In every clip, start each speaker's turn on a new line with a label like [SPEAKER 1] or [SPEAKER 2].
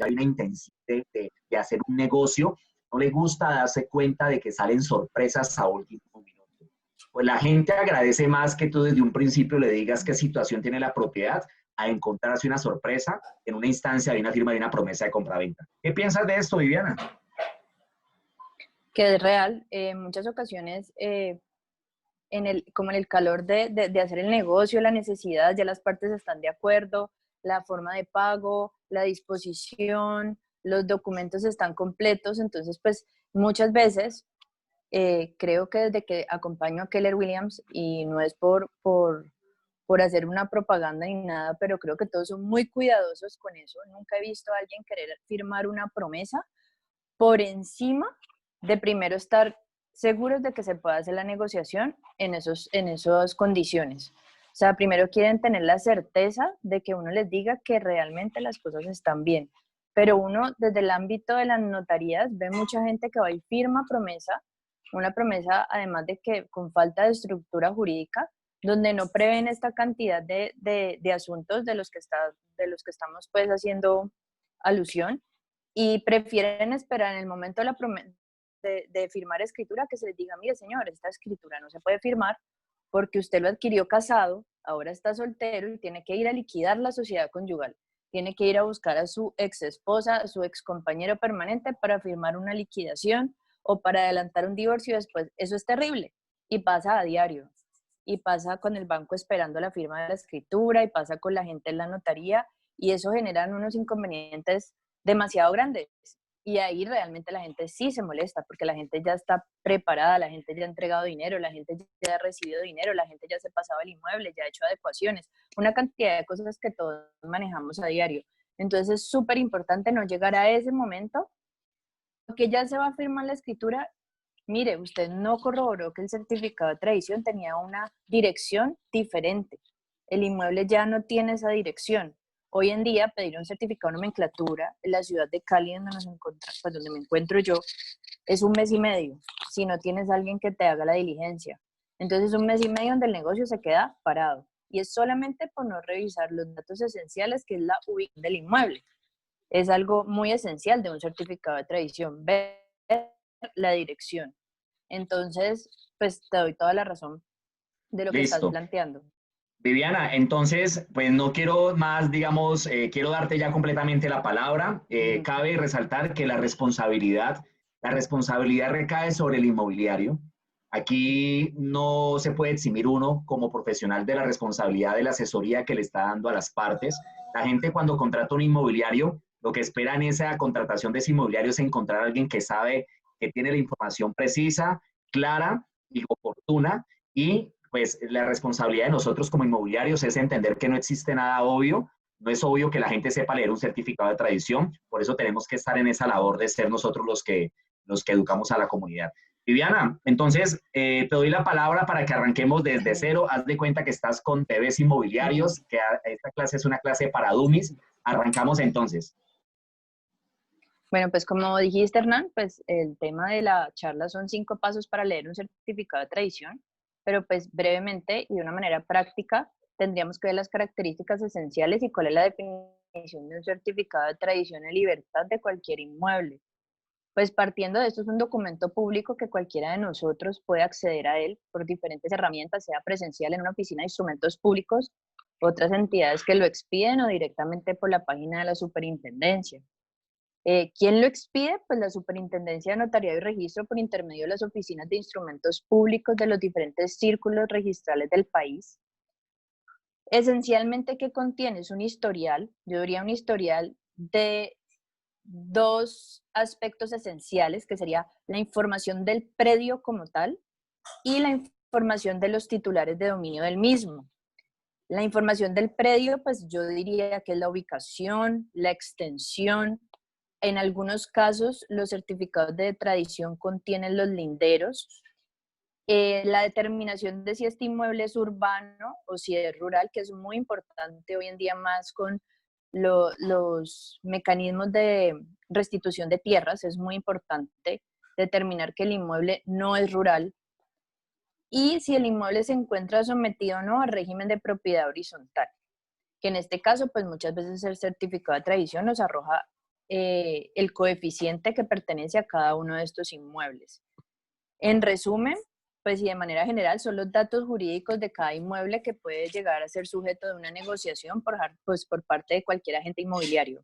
[SPEAKER 1] hay una intención de hacer un negocio, no le gusta darse cuenta de que salen sorpresas a último minuto. Pues la gente agradece más que tú desde un principio le digas qué situación tiene la propiedad a encontrarse una sorpresa en una instancia de una firma de una promesa de compraventa. ¿Qué piensas de esto, Viviana?
[SPEAKER 2] Que es real. En muchas ocasiones, como en el calor de hacer el negocio, la necesidad, ya las partes están de acuerdo, la forma de pago, la disposición, los documentos están completos, entonces pues muchas veces creo que desde que acompaño a Keller Williams, y no es por hacer una propaganda ni nada, pero creo que todos son muy cuidadosos con eso. Nunca he visto a alguien querer firmar una promesa por encima de primero estar seguros de que se pueda hacer la negociación en esas condiciones. O sea, primero quieren tener la certeza de que uno les diga que realmente las cosas están bien. Pero uno, desde el ámbito de las notarías, ve mucha gente que va y firma promesa, una promesa además de que con falta de estructura jurídica, donde no prevén esta cantidad de asuntos de los que estamos pues haciendo alusión, y prefieren esperar en el momento de firmar escritura que se les diga, mire señor, esta escritura no se puede firmar porque usted lo adquirió casado, ahora está soltero y tiene que ir a liquidar la sociedad conyugal, tiene que ir a buscar a su ex esposa, a su ex compañero permanente para firmar una liquidación o para adelantar un divorcio después. Eso es terrible y pasa a diario. Y pasa con el banco esperando la firma de la escritura, y pasa con la gente en la notaría, y eso genera unos inconvenientes demasiado grandes. Y ahí realmente la gente sí se molesta, porque la gente ya está preparada, la gente ya ha entregado dinero, la gente ya ha recibido dinero, la gente ya se pasaba el inmueble, ya ha hecho adecuaciones, una cantidad de cosas que todos manejamos a diario. Entonces es súper importante no llegar a ese momento, porque ya se va a firmar la escritura. Mire, usted no corroboró que el certificado de tradición tenía una dirección diferente. El inmueble ya no tiene esa dirección. Hoy en día, pedir un certificado de nomenclatura en la ciudad de Cali, pues donde me encuentro yo, es un mes y medio, si no tienes a alguien que te haga la diligencia. Entonces, un mes y medio donde el negocio se queda parado. Y es solamente por no revisar los datos esenciales, que es la ubicación del inmueble. Es algo muy esencial de un certificado de tradición, ver la dirección. Entonces, pues te doy toda la razón de lo que estás
[SPEAKER 1] Listo.
[SPEAKER 2] planteando.
[SPEAKER 1] Viviana, entonces, pues no quiero más, digamos, quiero darte ya completamente la palabra. Cabe resaltar que la responsabilidad recae sobre el inmobiliario. Aquí no se puede eximir uno como profesional de la responsabilidad de la asesoría que le está dando a las partes. La gente cuando contrata un inmobiliario, lo que espera en esa contratación de ese inmobiliario es encontrar a alguien que sabe, que tiene la información precisa, clara y oportuna, y pues la responsabilidad de nosotros como inmobiliarios es entender que no existe nada obvio, no es obvio que la gente sepa leer un certificado de tradición, por eso tenemos que estar en esa labor de ser nosotros los que educamos a la comunidad. Viviana, entonces te doy la palabra para que arranquemos desde cero. Haz de cuenta que estás con TVs Inmobiliarios, que esta clase es una clase para dummies. Arrancamos entonces.
[SPEAKER 2] Bueno, pues como dijiste, Hernán, pues el tema de la charla son 5 pasos para leer un certificado de tradición, pero pues brevemente y de una manera práctica tendríamos que ver las características esenciales y cuál es la definición de un certificado de tradición en libertad de cualquier inmueble. Pues partiendo de esto, es un documento público que cualquiera de nosotros puede acceder a él por diferentes herramientas, sea presencial en una oficina de instrumentos públicos, otras entidades que lo expiden o directamente por la página de la superintendencia. ¿Quién lo expide? Pues la Superintendencia de Notariado y Registro por intermedio de las oficinas de instrumentos públicos de los diferentes círculos registrales del país. Esencialmente, ¿qué contiene? Es un historial, yo diría un historial de 2 aspectos esenciales, que sería la información del predio como tal y la información de los titulares de dominio del mismo. La información del predio, pues yo diría que es la ubicación, la extensión. En algunos casos, los certificados de tradición contienen los linderos, la determinación de si este inmueble es urbano o si es rural, que es muy importante hoy en día más con los mecanismos de restitución de tierras. Es muy importante determinar que el inmueble no es rural, y si el inmueble se encuentra sometido o no al régimen de propiedad horizontal, que en este caso, pues muchas veces el certificado de tradición nos arroja el coeficiente que pertenece a cada uno de estos inmuebles. En resumen, pues y de manera general, son los datos jurídicos de cada inmueble que puede llegar a ser sujeto de una negociación por parte de cualquier agente inmobiliario.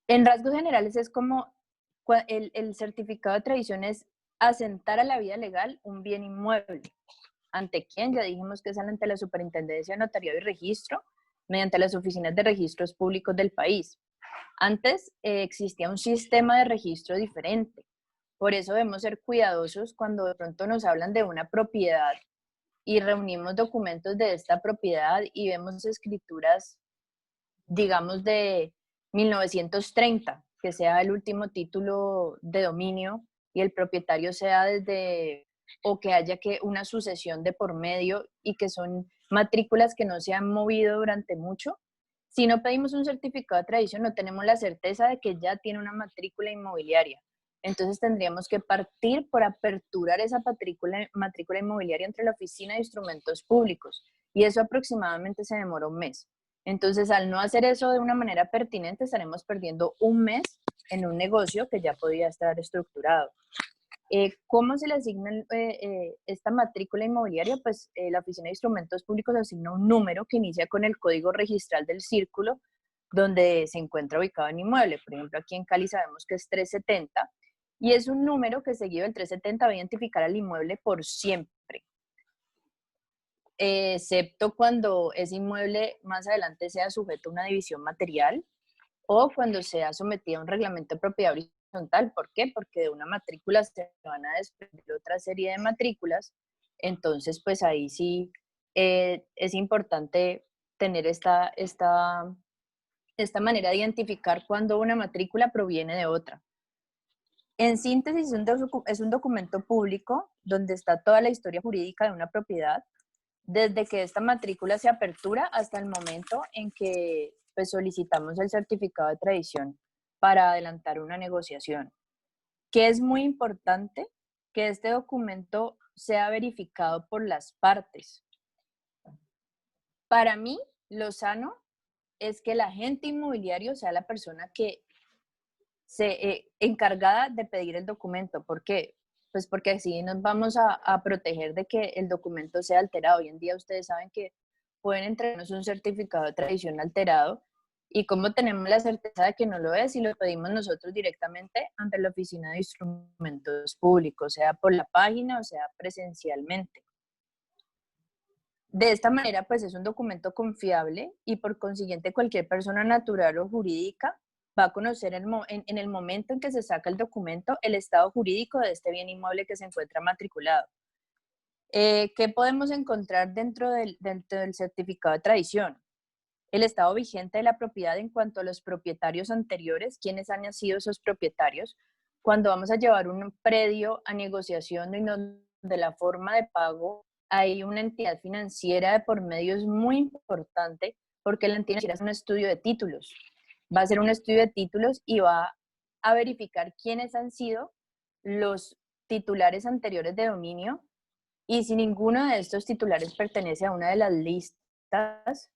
[SPEAKER 2] En rasgos generales es como el certificado de tradición es asentar a la vida legal un bien inmueble. ¿Ante quién? Ya dijimos que es ante la Superintendencia de Notariado y Registro, mediante las oficinas de registros públicos del país. Antes existía un sistema de registro diferente. Por eso debemos ser cuidadosos cuando de pronto nos hablan de una propiedad y reunimos documentos de esta propiedad y vemos escrituras, digamos, de 1930, que sea el último título de dominio y el propietario sea o que haya una sucesión de por medio y que son matrículas que no se han movido durante mucho. Si no pedimos un certificado de tradición, no tenemos la certeza de que ya tiene una matrícula inmobiliaria. Entonces tendríamos que partir por aperturar esa matrícula inmobiliaria entre la Oficina de Instrumentos Públicos y eso aproximadamente se demora un mes. Entonces, al no hacer eso de una manera pertinente, estaremos perdiendo un mes en un negocio que ya podía estar estructurado. ¿Cómo se le asigna esta matrícula inmobiliaria? Pues la Oficina de Instrumentos Públicos asigna un número que inicia con el código registral del círculo donde se encuentra ubicado el inmueble. Por ejemplo, aquí en Cali sabemos que es 370 y es un número que seguido del 370 va a identificar al inmueble por siempre, excepto cuando ese inmueble más adelante sea sujeto a una división material o cuando sea sometido a un reglamento de propiedad horizontal. ¿Por qué? Porque de una matrícula se van a desprender otra serie de matrículas. Entonces, pues ahí sí es importante tener esta manera de identificar cuando una matrícula proviene de otra. En síntesis, es un documento público donde está toda la historia jurídica de una propiedad, desde que esta matrícula se apertura hasta el momento en que pues, solicitamos el certificado de tradición para adelantar una negociación. Que es muy importante que este documento sea verificado por las partes. Para mí, lo sano es que el agente inmobiliario sea la persona que se encargada de pedir el documento. ¿Por qué? Pues porque así nos vamos a proteger de que el documento sea alterado. Hoy en día ustedes saben que pueden entregarnos un certificado de tradición alterado y cómo tenemos la certeza de que no lo es si lo pedimos nosotros directamente ante la Oficina de Instrumentos Públicos, sea por la página o sea presencialmente. De esta manera, pues es un documento confiable y por consiguiente cualquier persona natural o jurídica va a conocer en el momento en que se saca el documento el estado jurídico de este bien inmueble que se encuentra matriculado. ¿Qué podemos encontrar dentro del certificado de tradición? El estado vigente de la propiedad en cuanto a los propietarios anteriores, quiénes han sido esos propietarios. Cuando vamos a llevar un predio a negociación y de la forma de pago hay una entidad financiera de por medio, es muy importante porque la entidad financiera es un estudio de títulos. Va a hacer un estudio de títulos y va a verificar quiénes han sido los titulares anteriores de dominio y si ninguno de estos titulares pertenece a una de las listas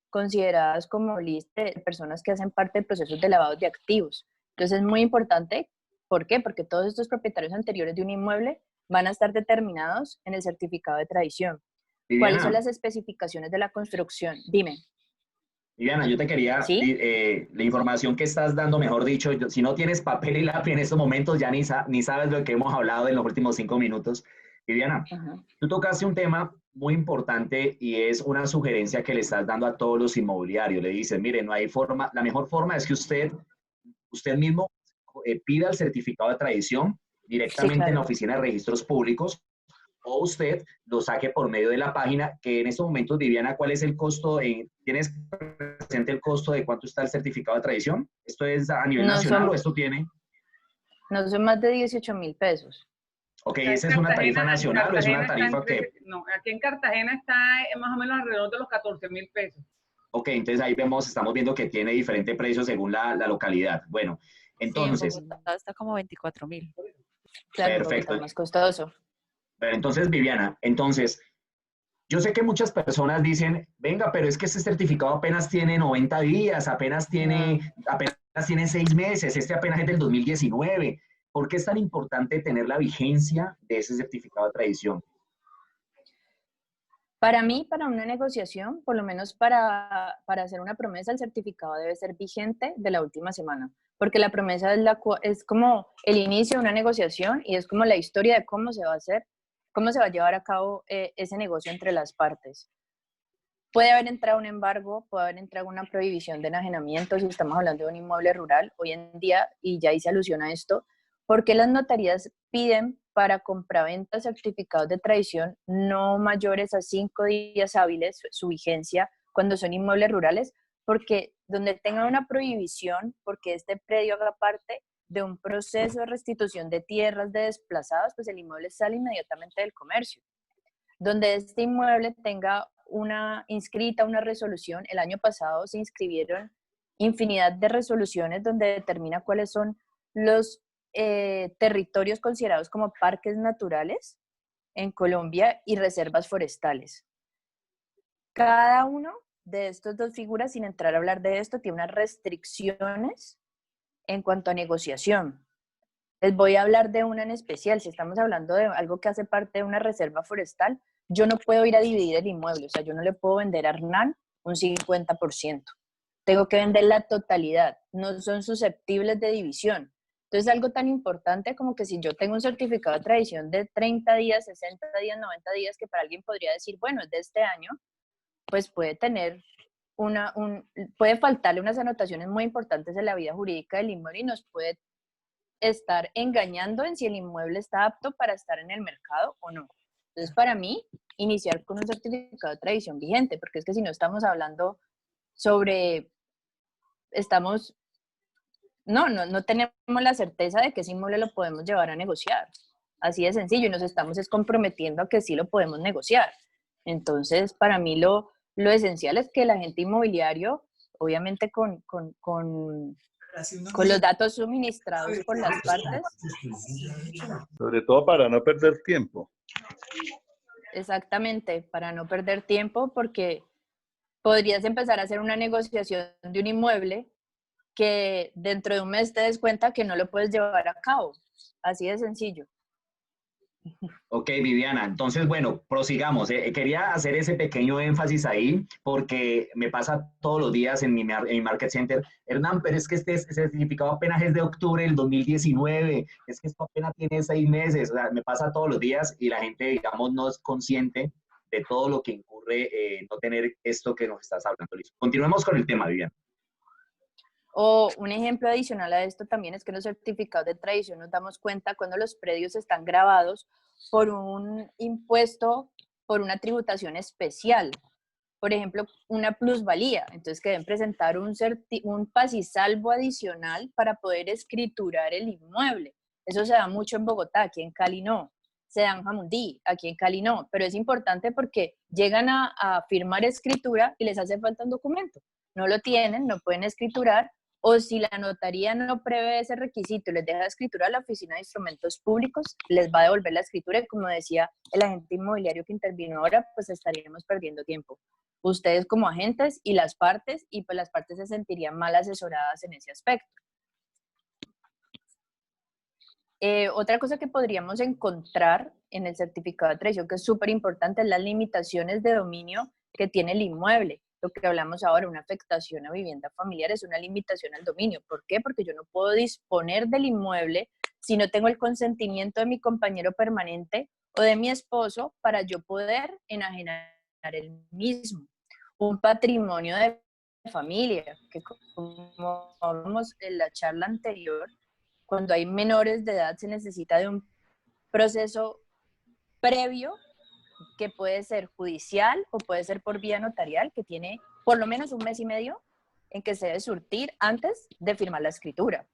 [SPEAKER 2] consideradas como lista de personas que hacen parte de procesos de lavado de activos. Entonces es muy importante. ¿Por qué? Porque todos estos propietarios anteriores de un inmueble van a estar determinados en el certificado de tradición. ¿Cuáles son
[SPEAKER 1] Viviana,
[SPEAKER 2] las especificaciones de la construcción? Dime.
[SPEAKER 1] Viviana, yo te quería,
[SPEAKER 2] ¿Sí?
[SPEAKER 1] la información que estás dando, mejor dicho, si no tienes papel y lápiz en estos momentos, ya ni sabes lo que hemos hablado en los últimos 5 minutos. Viviana,
[SPEAKER 2] Ajá.
[SPEAKER 1] tú tocaste un tema muy importante y es una sugerencia que le estás dando a todos los inmobiliarios. Le dices, mire, no hay forma, la mejor forma es que usted mismo pida el certificado de tradición
[SPEAKER 2] Sí,
[SPEAKER 1] directamente en la
[SPEAKER 2] claro.
[SPEAKER 1] oficina de registros públicos o usted lo saque por medio de la página, que en estos momentos, Viviana, ¿cuál es el costo? ¿Tienes presente el costo de cuánto está el certificado de tradición? ¿Esto es a nivel
[SPEAKER 2] No
[SPEAKER 1] nacional o
[SPEAKER 2] son,
[SPEAKER 1] esto tiene?
[SPEAKER 2] no son más de 18.000 pesos.
[SPEAKER 1] Ok,
[SPEAKER 3] Sea,
[SPEAKER 1] ¿esa es una tarifa
[SPEAKER 3] En
[SPEAKER 1] nacional o es una
[SPEAKER 3] Cartagena está
[SPEAKER 1] tarifa que?
[SPEAKER 3] no, aquí en Cartagena está más o menos alrededor de los 14.000 pesos.
[SPEAKER 1] Ok, entonces ahí estamos viendo que tiene diferente precio según la localidad. Bueno,
[SPEAKER 4] Sí, en
[SPEAKER 1] entonces,
[SPEAKER 4] Bogotá está como 24.000.
[SPEAKER 2] Claro, en Bogotá
[SPEAKER 1] perfecto.
[SPEAKER 2] es más costoso.
[SPEAKER 1] Pero entonces, Viviana, entonces, Yo sé que muchas personas dicen, venga, pero es que este certificado apenas tiene 90 días,
[SPEAKER 2] No.
[SPEAKER 1] apenas tiene 6 meses, este apenas es del 2019. ¿Por qué es tan importante tener la vigencia de ese certificado de tradición?
[SPEAKER 2] Para mí, para una negociación, por lo menos para hacer una promesa, el certificado debe ser vigente de la última semana, porque la promesa es como el inicio de una negociación y es como la historia de cómo se va a hacer, cómo se va a llevar a cabo ese negocio entre las partes. Puede haber entrado un embargo, puede haber entrado una prohibición de enajenamiento si estamos hablando de un inmueble rural hoy en día, y ya hice alusión a esto, porque las notarías piden para compraventas certificados de tradición no mayores a 5 días hábiles su vigencia cuando son inmuebles rurales, porque donde tenga una prohibición, porque este predio haga parte de un proceso de restitución de tierras de desplazados, pues el inmueble sale inmediatamente del comercio. Donde este inmueble tenga una resolución. El año pasado se inscribieron infinidad de resoluciones donde determina cuáles son los territorios considerados como parques naturales en Colombia y reservas forestales. Cada uno de estas dos figuras, sin entrar a hablar de esto, tiene unas restricciones en cuanto a negociación. Les voy a hablar de una en especial. Si estamos hablando de algo que hace parte de una reserva forestal, yo no puedo ir a dividir el inmueble. O sea, yo no le puedo vender a Hernán un 50%. Tengo que vender la totalidad. No son susceptibles de división. Entonces, algo tan importante como que si yo tengo un certificado de tradición de 30 días, 60 días, 90 días, que para alguien podría decir, bueno, es de este año, pues puede tener puede faltarle unas anotaciones muy importantes en la vida jurídica del inmueble y nos puede estar engañando en si el inmueble está apto para estar en el mercado o no. Entonces, para mí, iniciar con un certificado de tradición vigente, porque es que si no estamos hablando sobre, estamos, no tenemos la certeza de que ese inmueble lo podemos llevar a negociar. Así de sencillo, y nos estamos comprometiendo a que sí lo podemos negociar. Entonces, para mí lo esencial es que el agente inmobiliario, obviamente con los datos suministrados por las partes.
[SPEAKER 4] Sobre todo para no perder tiempo.
[SPEAKER 2] Exactamente, para no perder tiempo, porque podrías empezar a hacer una negociación de un inmueble que dentro de un mes te des cuenta que no lo puedes llevar a cabo. Así de sencillo.
[SPEAKER 1] Ok, Viviana. Entonces, bueno, prosigamos. Quería hacer ese pequeño énfasis ahí porque me pasa todos los días en mi Market Center. Hernán, pero es que este certificado apenas es de octubre del 2019. Es que esto apenas tiene 6 meses. O sea, me pasa todos los días y la gente, digamos, no es consciente de todo lo que incurre no tener esto que nos estás hablando. Listo. Continuemos con el tema, Viviana.
[SPEAKER 2] O un ejemplo adicional a esto también es que en los certificados de tradición nos damos cuenta cuando los predios están grabados por un impuesto, por una tributación especial. Por ejemplo, una plusvalía. Entonces, que deben presentar un pasisalvo adicional para poder escriturar el inmueble. Eso se da mucho en Bogotá, aquí en Cali no. Se da en Jamundí, aquí en Cali no. Pero es importante porque llegan a firmar escritura y les hace falta un documento. No lo tienen, no pueden escriturar, o si la notaría no prevé ese requisito y les deja escritura a la Oficina de Instrumentos Públicos, les va a devolver la escritura y como decía el agente inmobiliario que intervino ahora, pues estaríamos perdiendo tiempo. Ustedes como agentes y las partes, y pues las partes se sentirían mal asesoradas en ese aspecto. Otra cosa que podríamos encontrar en el certificado de tradición, que es súper importante, es las limitaciones de dominio que tiene el inmueble. Lo que hablamos ahora, una afectación a vivienda familiar es una limitación al dominio. ¿Por qué? Porque yo no puedo disponer del inmueble si no tengo el consentimiento de mi compañero permanente o de mi esposo para yo poder enajenar el mismo. Un patrimonio de familia, que como hablamos en la charla anterior, cuando hay menores de edad se necesita de un proceso previo que puede ser judicial o puede ser por vía notarial, que tiene por lo menos un mes y medio en que se debe surtir antes de firmar la escritura.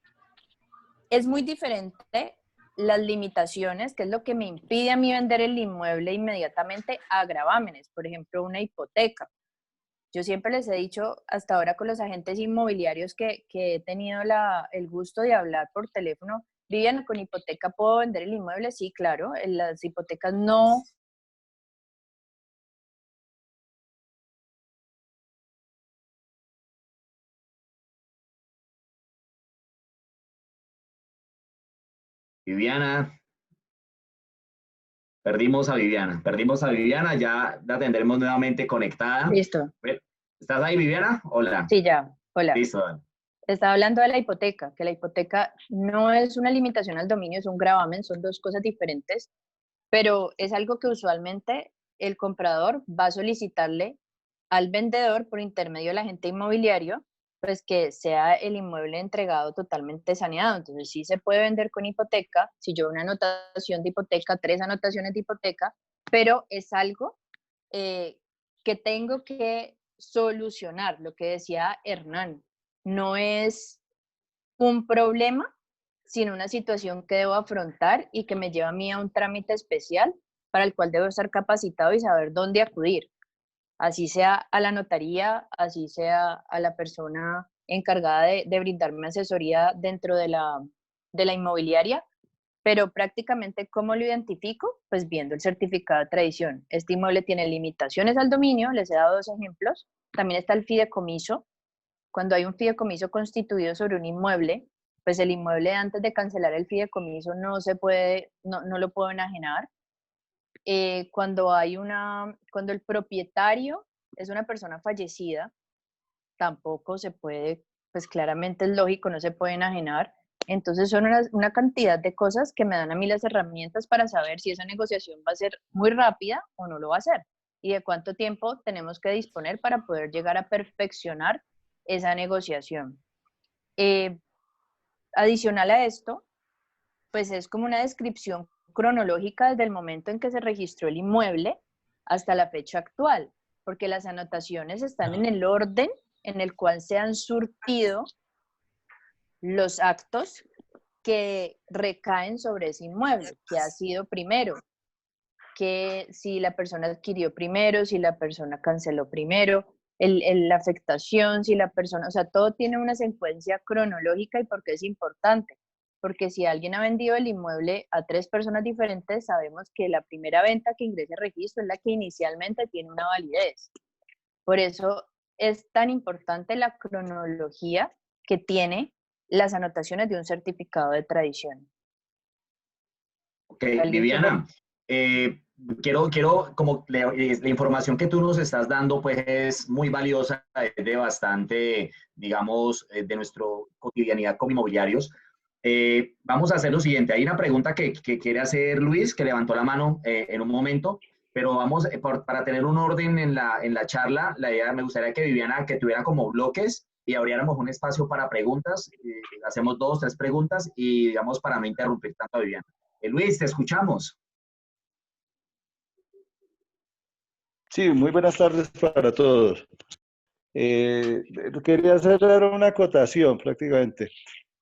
[SPEAKER 2] Es muy diferente las limitaciones, que es lo que me impide a mí vender el inmueble inmediatamente, a gravámenes, por ejemplo, una hipoteca. Yo siempre les he dicho hasta ahora con los agentes inmobiliarios que he tenido el gusto de hablar por teléfono, Vivian, ¿con hipoteca puedo vender el inmueble? Sí, claro, las hipotecas no
[SPEAKER 1] Viviana, perdimos a Viviana, ya la tendremos nuevamente conectada.
[SPEAKER 2] Listo.
[SPEAKER 1] ¿Estás ahí, Viviana? Hola.
[SPEAKER 2] Sí, ya. Hola.
[SPEAKER 1] Listo.
[SPEAKER 2] Estaba hablando de la hipoteca, que la hipoteca no es una limitación al dominio, es un gravamen, son dos cosas diferentes, pero es algo que usualmente el comprador va a solicitarle al vendedor por intermedio del agente inmobiliario, pues que sea el inmueble entregado totalmente saneado. Entonces sí se puede vender con hipoteca, si yo una anotación de hipoteca, 3 anotaciones de hipoteca, pero es algo que tengo que solucionar, lo que decía Hernán, no es un problema, sino una situación que debo afrontar y que me lleva a mí a un trámite especial para el cual debo estar capacitado y saber dónde acudir, así sea a la notaría, así sea a la persona encargada de brindarme asesoría dentro de la inmobiliaria, pero prácticamente, ¿cómo lo identifico? Pues viendo el certificado de tradición. Este inmueble tiene limitaciones al dominio, les he dado 2 ejemplos. También está el fideicomiso. Cuando hay un fideicomiso constituido sobre un inmueble, pues el inmueble antes de cancelar el fideicomiso no se puede, no lo puedo enajenar. Cuando el propietario es una persona fallecida, tampoco se puede, pues claramente es lógico, no se puede enajenar. Entonces son una cantidad de cosas que me dan a mí las herramientas para saber si esa negociación va a ser muy rápida o no lo va a ser y de cuánto tiempo tenemos que disponer para poder llegar a perfeccionar esa negociación. Adicional a esto, pues es como una descripción cronológica desde el momento en que se registró el inmueble hasta la fecha actual, porque las anotaciones están en el orden en el cual se han surtido los actos que recaen sobre ese inmueble, que ha sido primero, que si la persona adquirió primero, si la persona canceló primero, la afectación, si la persona, o sea, todo tiene una secuencia cronológica y por qué es importante. Porque si alguien ha vendido el inmueble a 3 personas diferentes, sabemos que la primera venta que ingrese al registro es la que inicialmente tiene una validez. Por eso es tan importante la cronología que tiene las anotaciones de un certificado de tradición.
[SPEAKER 1] Ok, Viviana, como la información que tú nos estás dando, pues es muy valiosa, es de bastante, digamos, de nuestra cotidianidad como inmobiliarios. Vamos a hacer lo siguiente, hay una pregunta que quiere hacer Luis, que levantó la mano en un momento, pero vamos, para tener un orden en la charla, la idea, me gustaría que Viviana, que tuviera como bloques y abriéramos un espacio para preguntas, hacemos 2, 3 preguntas y digamos para no interrumpir tanto a Viviana. Luis, te escuchamos.
[SPEAKER 4] Sí, muy buenas tardes para todos. Quería hacer una acotación prácticamente.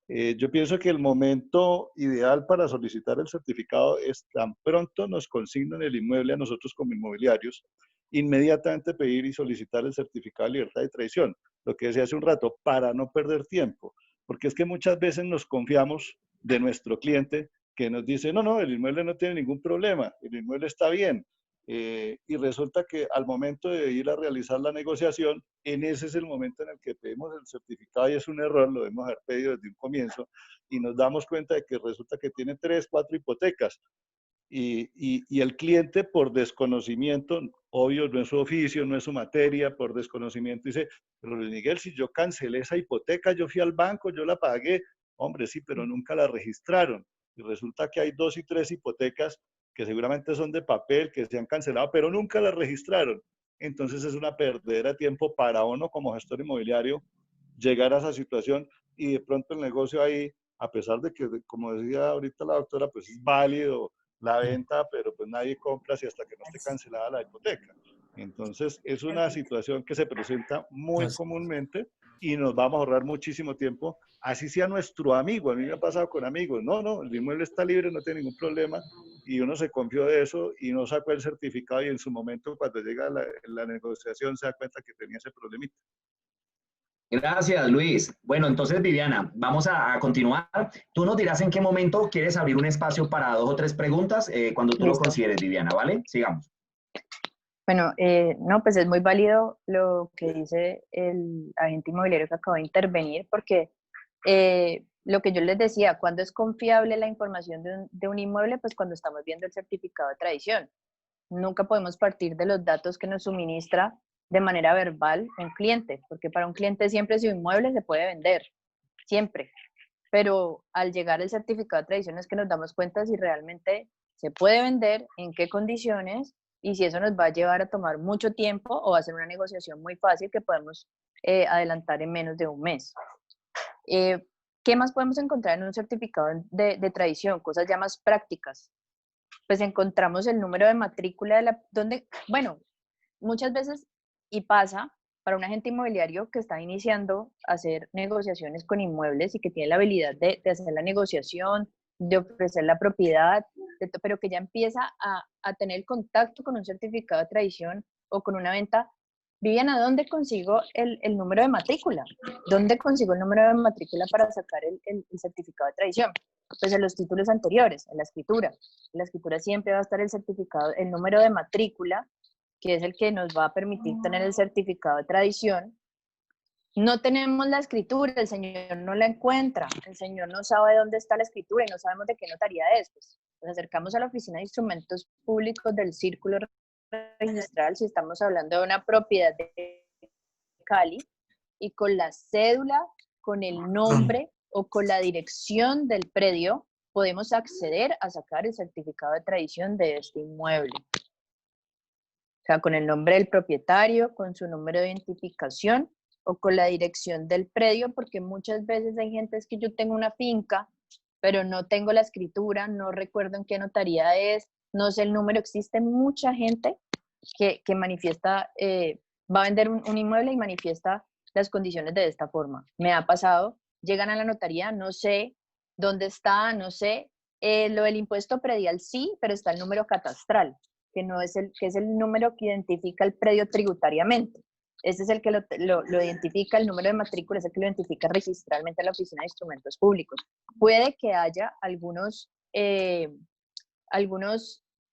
[SPEAKER 4] Yo pienso que el momento ideal para solicitar el certificado es tan pronto nos consignan el inmueble a nosotros como inmobiliarios, inmediatamente pedir y solicitar el certificado de libertad de tradición, lo que decía hace un rato, para no perder tiempo, porque es que muchas veces nos confiamos de nuestro cliente que nos dice, no, no, el inmueble no tiene ningún problema, el inmueble está bien. Y resulta que al momento de ir a realizar la negociación, en ese es el momento en el que pedimos el certificado y es un error, lo debemos haber pedido desde un comienzo y nos damos cuenta de que resulta que tiene 3, 4 hipotecas y el cliente por desconocimiento, obvio, no es su oficio, no es su materia, por desconocimiento dice, pero Luis Miguel, si yo cancelé esa hipoteca, yo fui al banco, yo la pagué, hombre, sí, pero nunca la registraron. Y resulta que hay 2 y 3 hipotecas que seguramente son de papel, que se han cancelado, pero nunca las registraron. Entonces es una perdedera de tiempo para uno como gestor inmobiliario llegar a esa situación y de pronto el negocio ahí, a pesar de que, como decía ahorita la doctora, pues es válido la venta, pero pues nadie compra si hasta que no esté cancelada la hipoteca. Entonces es una situación que se presenta muy comúnmente y nos vamos a ahorrar muchísimo tiempo, así sea nuestro amigo. A mí me ha pasado con amigos, no, no, el inmueble está libre, no tiene ningún problema, y uno se confió de eso y no sacó el certificado y en su momento cuando llega la negociación se da cuenta que tenía ese problemita.
[SPEAKER 1] Gracias, Luis. Bueno, entonces, Viviana, vamos a continuar. Tú nos dirás en qué momento quieres abrir un espacio para 2 o 3 preguntas, cuando tú lo
[SPEAKER 2] Listo.
[SPEAKER 1] consideres, Viviana, ¿vale? Sigamos.
[SPEAKER 2] Bueno, no, pues es muy válido lo que dice el agente inmobiliario que acaba de intervenir, porque Lo que yo les decía, ¿cuándo es confiable la información de un inmueble? Pues cuando estamos viendo el certificado de tradición. Nunca podemos partir de los datos que nos suministra de manera verbal un cliente, porque para un cliente siempre su inmueble se puede vender, siempre. Pero al llegar el certificado de tradición es que nos damos cuenta si realmente se puede vender, en qué condiciones, y si eso nos va a llevar a tomar mucho tiempo o va a ser una negociación muy fácil que podemos adelantar en menos de un mes. ¿Qué más podemos encontrar en un certificado de tradición? Cosas ya más prácticas. Pues encontramos el número de matrícula bueno, muchas veces, y pasa para un agente inmobiliario que está iniciando a hacer negociaciones con inmuebles y que tiene la habilidad de hacer la negociación, de ofrecer la propiedad, pero que ya empieza a tener contacto con un certificado de tradición o con una venta. Viviana, ¿dónde consigo el número de matrícula? ¿Dónde consigo el número de matrícula para sacar el certificado de tradición? Pues en los títulos anteriores, en la escritura. En la escritura siempre va a estar el certificado, el número de matrícula, que es el que nos va a permitir tener el certificado de tradición. No tenemos la escritura, el señor no la encuentra, el señor no sabe dónde está la escritura y no sabemos de qué notaría es. Pues nos acercamos a la Oficina de Instrumentos Públicos del Círculo Registral, si estamos hablando de una propiedad de Cali, y con la cédula, con el nombre o con la dirección del predio, podemos acceder a sacar el certificado de tradición de este inmueble. O sea, con el nombre del propietario, con su número de identificación o con la dirección del predio, porque muchas veces hay gente es que yo tengo una finca, pero no tengo la escritura, no recuerdo en qué notaría es, no sé el número. Existe mucha gente que manifiesta, va a vender un inmueble y manifiesta las condiciones de esta forma. Me ha pasado, llegan a la notaría, no sé dónde está, no sé, lo del impuesto predial sí, pero está el número catastral, que es el número que identifica el predio tributariamente. Este es el que lo identifica, el número de matrícula es el que lo identifica registralmente en la Oficina de Instrumentos Públicos. Puede que haya algunos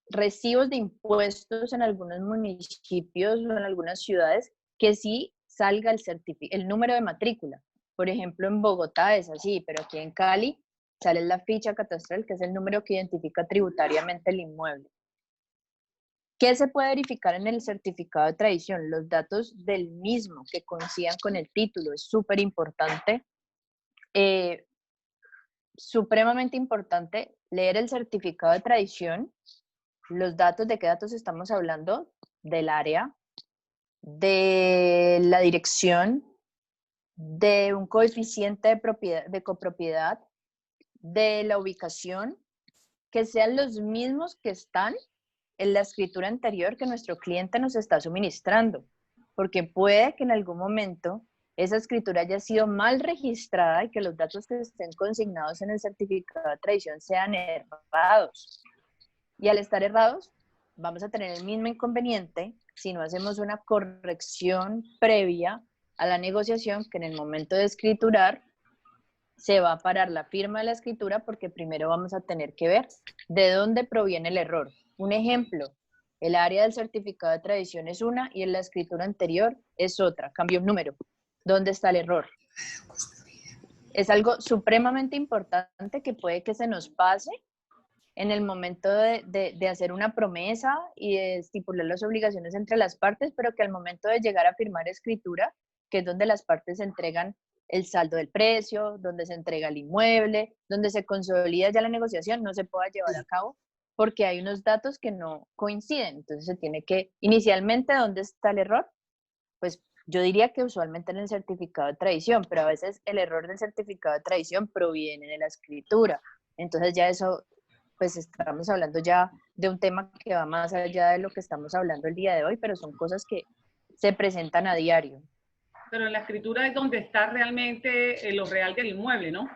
[SPEAKER 2] recibos de impuestos en algunos municipios o en algunas ciudades que sí salga el número de matrícula. Por ejemplo, en Bogotá es así, pero aquí en Cali sale la ficha catastral, que es el número que identifica tributariamente el inmueble. ¿Qué se puede verificar en el certificado de tradición? Los datos del mismo que coincidan con el título. Es súper importante, supremamente importante leer el certificado de tradición. Los datos, ¿de qué datos estamos hablando? Del área, de la dirección, de un coeficiente de copropiedad, de la ubicación, que sean los mismos que están en la escritura anterior que nuestro cliente nos está suministrando, porque puede que en algún momento esa escritura haya sido mal registrada y que los datos que estén consignados en el certificado de tradición sean errados. Y al estar errados, vamos a tener el mismo inconveniente si no hacemos una corrección previa a la negociación, que en el momento de escriturar se va a parar la firma de la escritura, porque primero vamos a tener que ver de dónde proviene el error. Un ejemplo, el área del certificado de tradición es una y en la escritura anterior es otra, cambio un número. ¿Dónde está el error? Es algo supremamente importante que puede que se nos pase en el momento de hacer una promesa y de estipular las obligaciones entre las partes, pero que al momento de llegar a firmar escritura, que es donde las partes entregan el saldo del precio, donde se entrega el inmueble, donde se consolida ya la negociación, no se pueda llevar a cabo porque hay unos datos que no coinciden. Entonces se tiene que, inicialmente, ¿dónde está el error? Pues yo diría que usualmente en el certificado de tradición, pero a veces el error del certificado de tradición proviene de la escritura. Entonces ya eso, pues estamos hablando ya de un tema que va más allá de lo que estamos hablando el día de hoy, pero son cosas que se presentan a diario.
[SPEAKER 3] Pero en la escritura es donde está realmente lo real del inmueble, ¿no?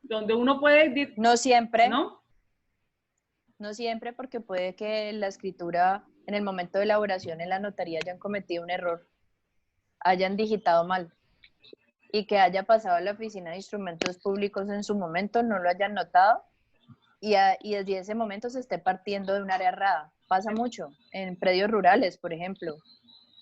[SPEAKER 3] Donde uno puede...
[SPEAKER 2] No siempre.
[SPEAKER 3] ¿No?
[SPEAKER 2] No siempre, porque puede que la escritura, en el momento de elaboración en la notaría, hayan cometido un error, hayan digitado mal y que haya pasado a la Oficina de Instrumentos Públicos en su momento, no lo hayan notado y desde ese momento se esté partiendo de un área errada. Pasa mucho en predios rurales, por ejemplo.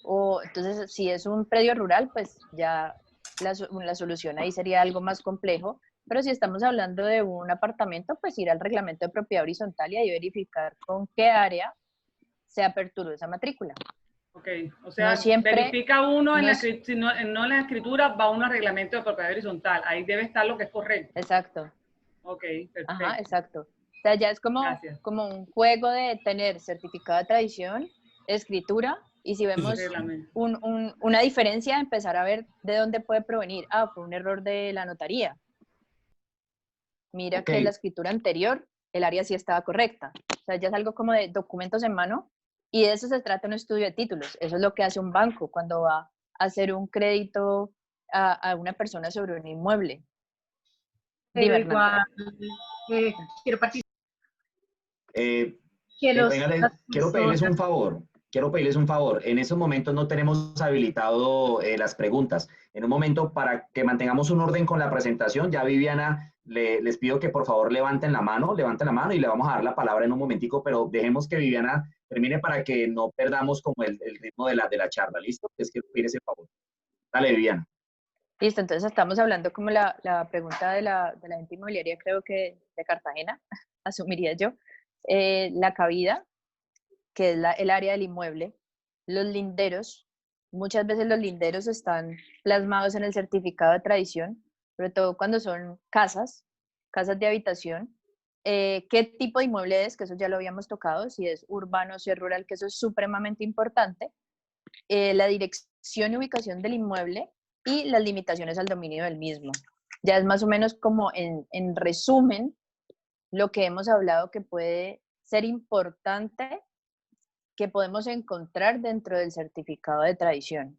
[SPEAKER 2] O entonces, si es un predio rural, pues ya la solución ahí sería algo más complejo, pero si estamos hablando de un apartamento, pues ir al reglamento de propiedad horizontal y ahí verificar con qué área se aperturó esa matrícula.
[SPEAKER 3] Ok, o sea,
[SPEAKER 2] no siempre,
[SPEAKER 3] verifica uno,
[SPEAKER 2] no,
[SPEAKER 3] si no en la escritura, va uno al reglamento de propiedad horizontal. Ahí debe estar lo que es correcto.
[SPEAKER 2] Exacto.
[SPEAKER 3] Ok, perfecto.
[SPEAKER 2] Ajá, exacto. O sea, ya es como un juego de tener certificado de tradición, escritura, y si vemos una diferencia, empezar a ver de dónde puede provenir. Ah, fue un error de la notaría. Mira que la escritura anterior, el área sí estaba correcta. O sea, ya es algo como de documentos en mano, y de eso se trata un estudio de títulos. Eso es lo que hace un banco cuando va a hacer un crédito a una persona sobre un inmueble.
[SPEAKER 5] Pero igual, quiero participar.
[SPEAKER 1] Quiero pedirles un favor. Quiero pedirles un favor. En esos momentos no tenemos habilitado las preguntas. En un momento, para que mantengamos un orden con la presentación, ya Viviana, les pido que por favor levanten la mano y le vamos a dar la palabra en un momentico, pero dejemos que Viviana termine para que no perdamos como el ritmo de la charla. ¿Listo? Les quiero pedir ese favor. Dale, Viviana.
[SPEAKER 2] Listo, entonces estamos hablando como la pregunta de la gente inmobiliaria, creo que de Cartagena, asumiría yo. La cabida, que es el área del inmueble, los linderos, muchas veces los linderos están plasmados en el certificado de tradición, sobre todo cuando son casas de habitación. ¿Qué tipo de inmueble es? Que eso ya lo habíamos tocado, si es urbano, si es rural, que eso es supremamente importante. La dirección y ubicación del inmueble y las limitaciones al dominio del mismo. Ya es más o menos como en resumen lo que hemos hablado que puede ser importante que podemos encontrar dentro del certificado de tradición.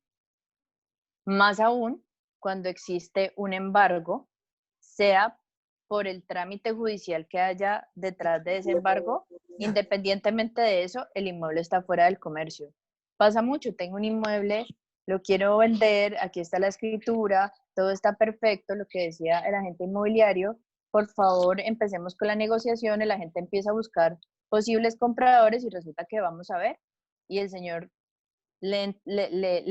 [SPEAKER 2] Más aún cuando existe un embargo, sea por el trámite judicial que haya detrás de ese embargo, independientemente de eso, el inmueble está fuera del comercio. Pasa mucho, tengo un inmueble, lo quiero vender, aquí está la escritura, todo está perfecto, lo que decía el agente inmobiliario, por favor empecemos con la negociación, la gente empieza a buscar posibles compradores y resulta que vamos a ver, y el señor le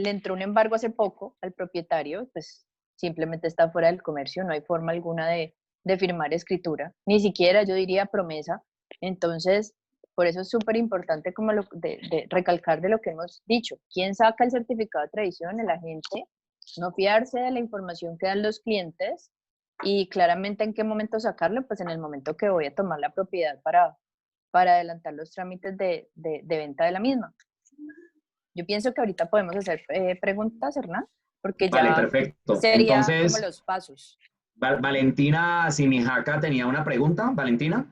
[SPEAKER 2] entró un embargo hace poco al propietario, pues simplemente está fuera del comercio, no hay forma alguna de firmar escritura, ni siquiera yo diría promesa. Entonces, por eso es súper importante como de recalcar de lo que hemos dicho. ¿Quién saca el certificado de tradición? El agente. No fiarse de la información que dan los clientes y claramente en qué momento sacarlo, pues en el momento que voy a tomar la propiedad para adelantar los trámites de venta de la misma. Yo pienso que ahorita podemos hacer preguntas, Hernán, porque
[SPEAKER 1] vale,
[SPEAKER 2] ya
[SPEAKER 1] perfecto.
[SPEAKER 2] sería
[SPEAKER 1] Entonces,
[SPEAKER 2] como los pasos.
[SPEAKER 1] Valentina Simijaca tenía una pregunta. ¿Valentina?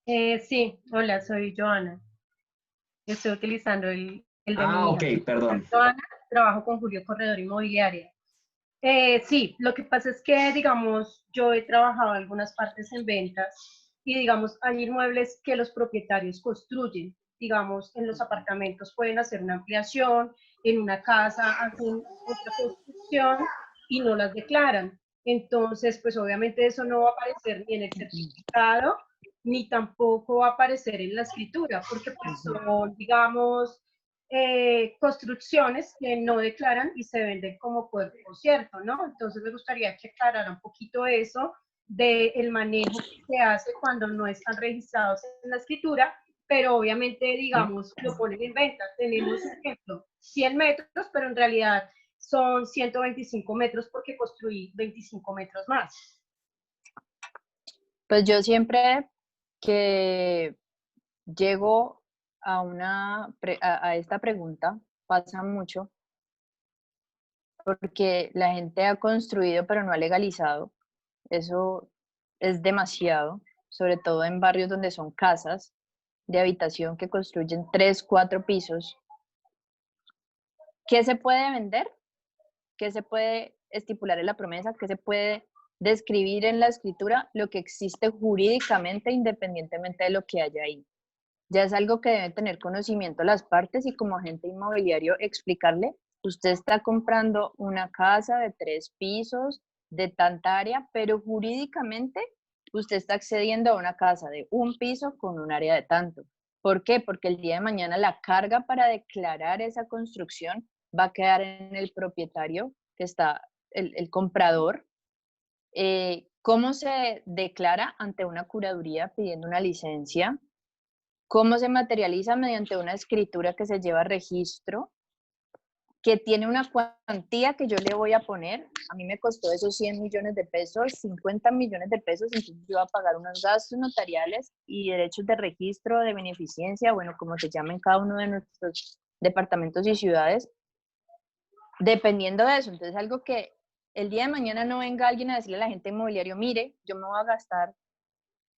[SPEAKER 5] Sí, hola, soy Joana. Estoy utilizando el de mi hija.
[SPEAKER 1] Ok, perdón.
[SPEAKER 5] Joana, trabajo con Julio Corredor Inmobiliaria. Sí, lo que pasa es que, digamos, yo he trabajado algunas partes en ventas y, digamos, hay inmuebles que los propietarios construyen. Digamos, en los apartamentos pueden hacer una ampliación, en una casa hacen otra construcción y no las declaran. Entonces, pues obviamente eso no va a aparecer ni en el certificado, ni tampoco va a aparecer en la escritura, porque pues son, digamos, construcciones que no declaran y se venden como cuerpo cierto, ¿no? Entonces me gustaría que aclarara un poquito eso del manejo que se hace cuando no están registrados en la escritura, pero obviamente, digamos, lo ponen en venta. Tenemos, por ejemplo, 100 metros, pero en realidad son 125 metros porque construí 25 metros más.
[SPEAKER 2] Pues yo siempre que llego a esta pregunta, pasa mucho, porque la gente ha construido pero no ha legalizado. Eso es demasiado, sobre todo en barrios donde son casas de habitación que construyen 3, 4 pisos. ¿Qué se puede vender? ¿Qué se puede estipular en la promesa? ¿Qué se puede describir en la escritura? Lo que existe jurídicamente independientemente de lo que haya ahí. Ya es algo que deben tener conocimiento las partes y como agente inmobiliario explicarle, usted está comprando una casa de 3 pisos, de tanta área, pero jurídicamente usted está accediendo a una casa de 1 piso con un área de tanto. ¿Por qué? Porque el día de mañana la carga para declarar esa construcción va a quedar en el propietario que está el comprador, cómo se declara ante una curaduría pidiendo una licencia, cómo se materializa mediante una escritura que se lleva a registro, que tiene una cuantía que yo le voy a poner. A mí me costó esos 100 millones de pesos, 50 millones de pesos, entonces yo iba a pagar unos gastos notariales y derechos de registro, de beneficencia, bueno, como se llama en cada uno de nuestros departamentos y ciudades, dependiendo de eso. Entonces, algo que el día de mañana no venga alguien a decirle a la gente inmobiliario, mire, yo me voy a gastar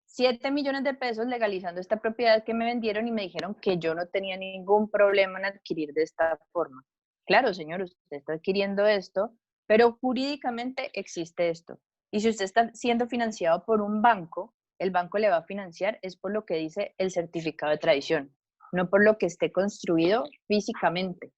[SPEAKER 2] 7 millones de pesos legalizando esta propiedad que me vendieron y me dijeron que yo no tenía ningún problema en adquirir de esta forma. Claro, señor, usted está adquiriendo esto, pero jurídicamente existe esto. Y si usted está siendo financiado por un banco, el banco le va a financiar es por lo que dice el certificado de tradición, no por lo que esté construido físicamente.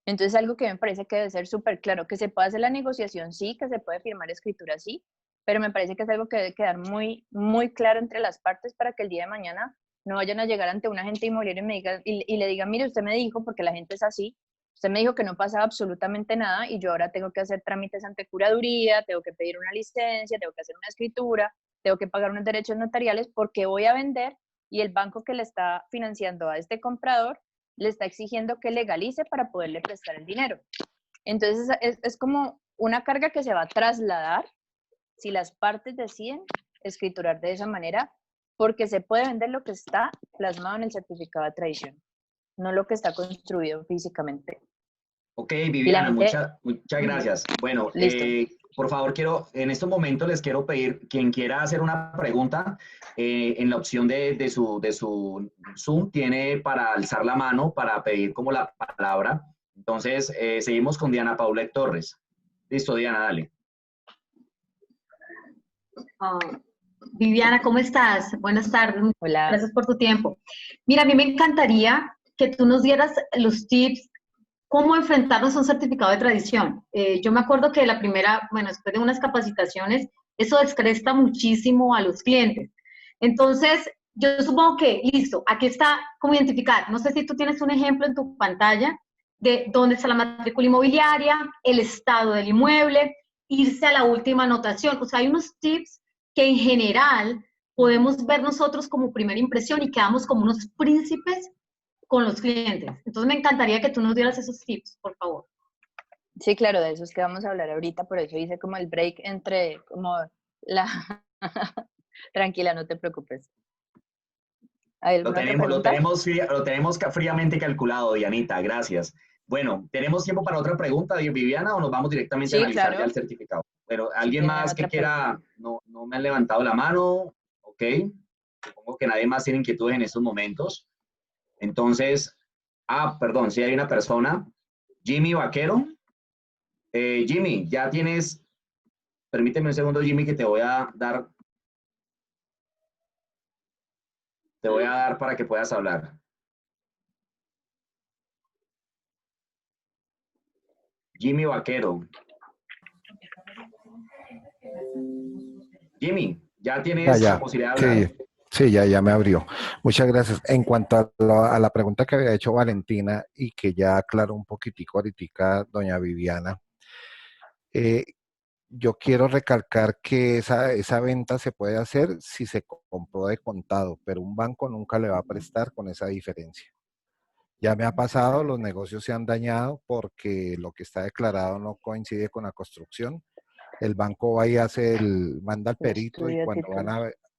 [SPEAKER 2] Entonces, algo que me parece que debe ser súper claro, que se puede hacer la negociación, sí, que se puede firmar escritura, sí, pero me parece que es algo que debe quedar muy, muy claro entre las partes para que el día de mañana no vayan a llegar ante un agente inmobiliario y le digan, mire, usted me dijo, porque la gente es así, usted me dijo que no pasaba absolutamente nada y yo ahora tengo que hacer trámites ante curaduría, tengo que pedir una licencia, tengo que hacer una escritura, tengo que pagar unos derechos notariales porque voy a vender y el banco que le está financiando a este comprador le está exigiendo que legalice para poderle prestar el dinero. Entonces es como una carga que se va a trasladar si las partes deciden escriturar de esa manera, porque se puede vender lo que está plasmado en el certificado de tradición, no lo que está construido físicamente.
[SPEAKER 1] Ok, Viviana, muchas gracias. Bueno,
[SPEAKER 2] Listo.
[SPEAKER 1] por favor, en estos momentos les quiero pedir, quien quiera hacer una pregunta, en la opción de su Zoom, tiene para alzar la mano, para pedir como la palabra. Entonces, seguimos con Diana Paulette Torres. Listo, Diana, dale.
[SPEAKER 6] Viviana, ¿cómo estás? Buenas tardes.
[SPEAKER 2] Hola.
[SPEAKER 6] Gracias por tu tiempo. Mira, a mí me encantaría que tú nos dieras los tips, cómo enfrentarnos a un certificado de tradición. Yo me acuerdo que la primera, bueno, después de unas capacitaciones, eso descresta muchísimo a los clientes. Entonces, yo supongo que, listo, aquí está cómo identificar. No sé si tú tienes un ejemplo en tu pantalla de dónde está la matrícula inmobiliaria, el estado del inmueble, irse a la última anotación. O sea, hay unos tips que en general podemos ver nosotros como primera impresión y quedamos como unos príncipes con los clientes. Entonces me encantaría que tú nos dieras esos tips, por favor.
[SPEAKER 2] Sí, claro, de esos que vamos a hablar ahorita, por eso hice como el break entre como la... Tranquila, no te preocupes.
[SPEAKER 1] Lo tenemos fríamente calculado, Dianita, gracias. Bueno, ¿tenemos tiempo para otra pregunta, Viviana, o nos vamos directamente a analizar ya el certificado? Pero ¿alguien más que quiera? No me han levantado la mano, ok. Supongo que nadie más tiene inquietudes en estos momentos. Entonces, perdón, sí hay una persona, Jimmy Vaquero. Jimmy, ya tienes, permíteme un segundo, Jimmy, que te voy a dar para que puedas hablar. Jimmy Vaquero. Jimmy, ya tienes la posibilidad de hablar.
[SPEAKER 7] Sí, ya me abrió. Muchas gracias. En cuanto a la pregunta que había hecho Valentina y que ya aclaró un poquitico ahorita doña Viviana, yo quiero recalcar que esa venta se puede hacer si se compró de contado, pero un banco nunca le va a prestar con esa diferencia. Ya me ha pasado, los negocios se han dañado porque lo que está declarado no coincide con la construcción. El banco va y manda al perito y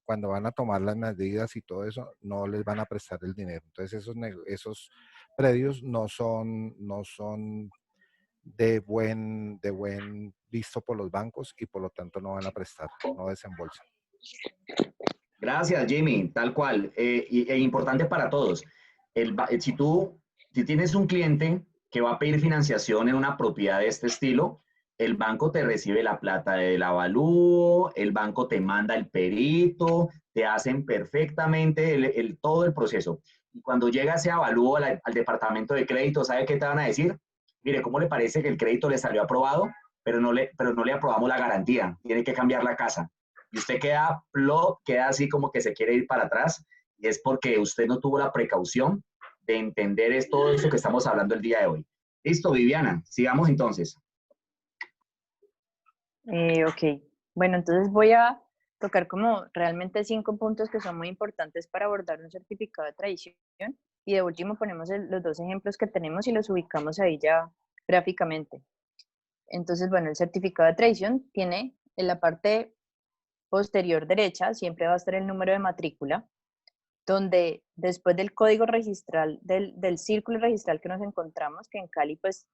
[SPEAKER 7] cuando van a tomar las medidas y todo eso, no les van a prestar el dinero. Entonces esos predios no son de buen visto por los bancos y por lo tanto no van a prestar, no desembolsan.
[SPEAKER 1] Gracias, Jimmy, tal cual. E importante para todos. Si tienes un cliente que va a pedir financiación en una propiedad de este estilo, el banco te recibe la plata del avalúo, el banco te manda el perito, te hacen perfectamente todo el proceso. Y cuando llega ese avalúo al departamento de crédito, ¿sabe qué te van a decir? Mire, ¿cómo le parece que el crédito le salió aprobado, pero no le aprobamos la garantía? Tiene que cambiar la casa. Y usted queda así como que se quiere ir para atrás, y es porque usted no tuvo la precaución de entender todo esto que estamos hablando el día de hoy. Listo, Viviana, sigamos entonces.
[SPEAKER 2] Ok, bueno, entonces voy a tocar como realmente 5 puntos que son muy importantes para abordar un certificado de tradición y de último ponemos los 2 ejemplos que tenemos y los ubicamos ahí ya gráficamente. Entonces, bueno, el certificado de tradición tiene en la parte posterior derecha, siempre va a estar el número de matrícula, donde después del código registral, del círculo registral que nos encontramos, que en Cali, pues,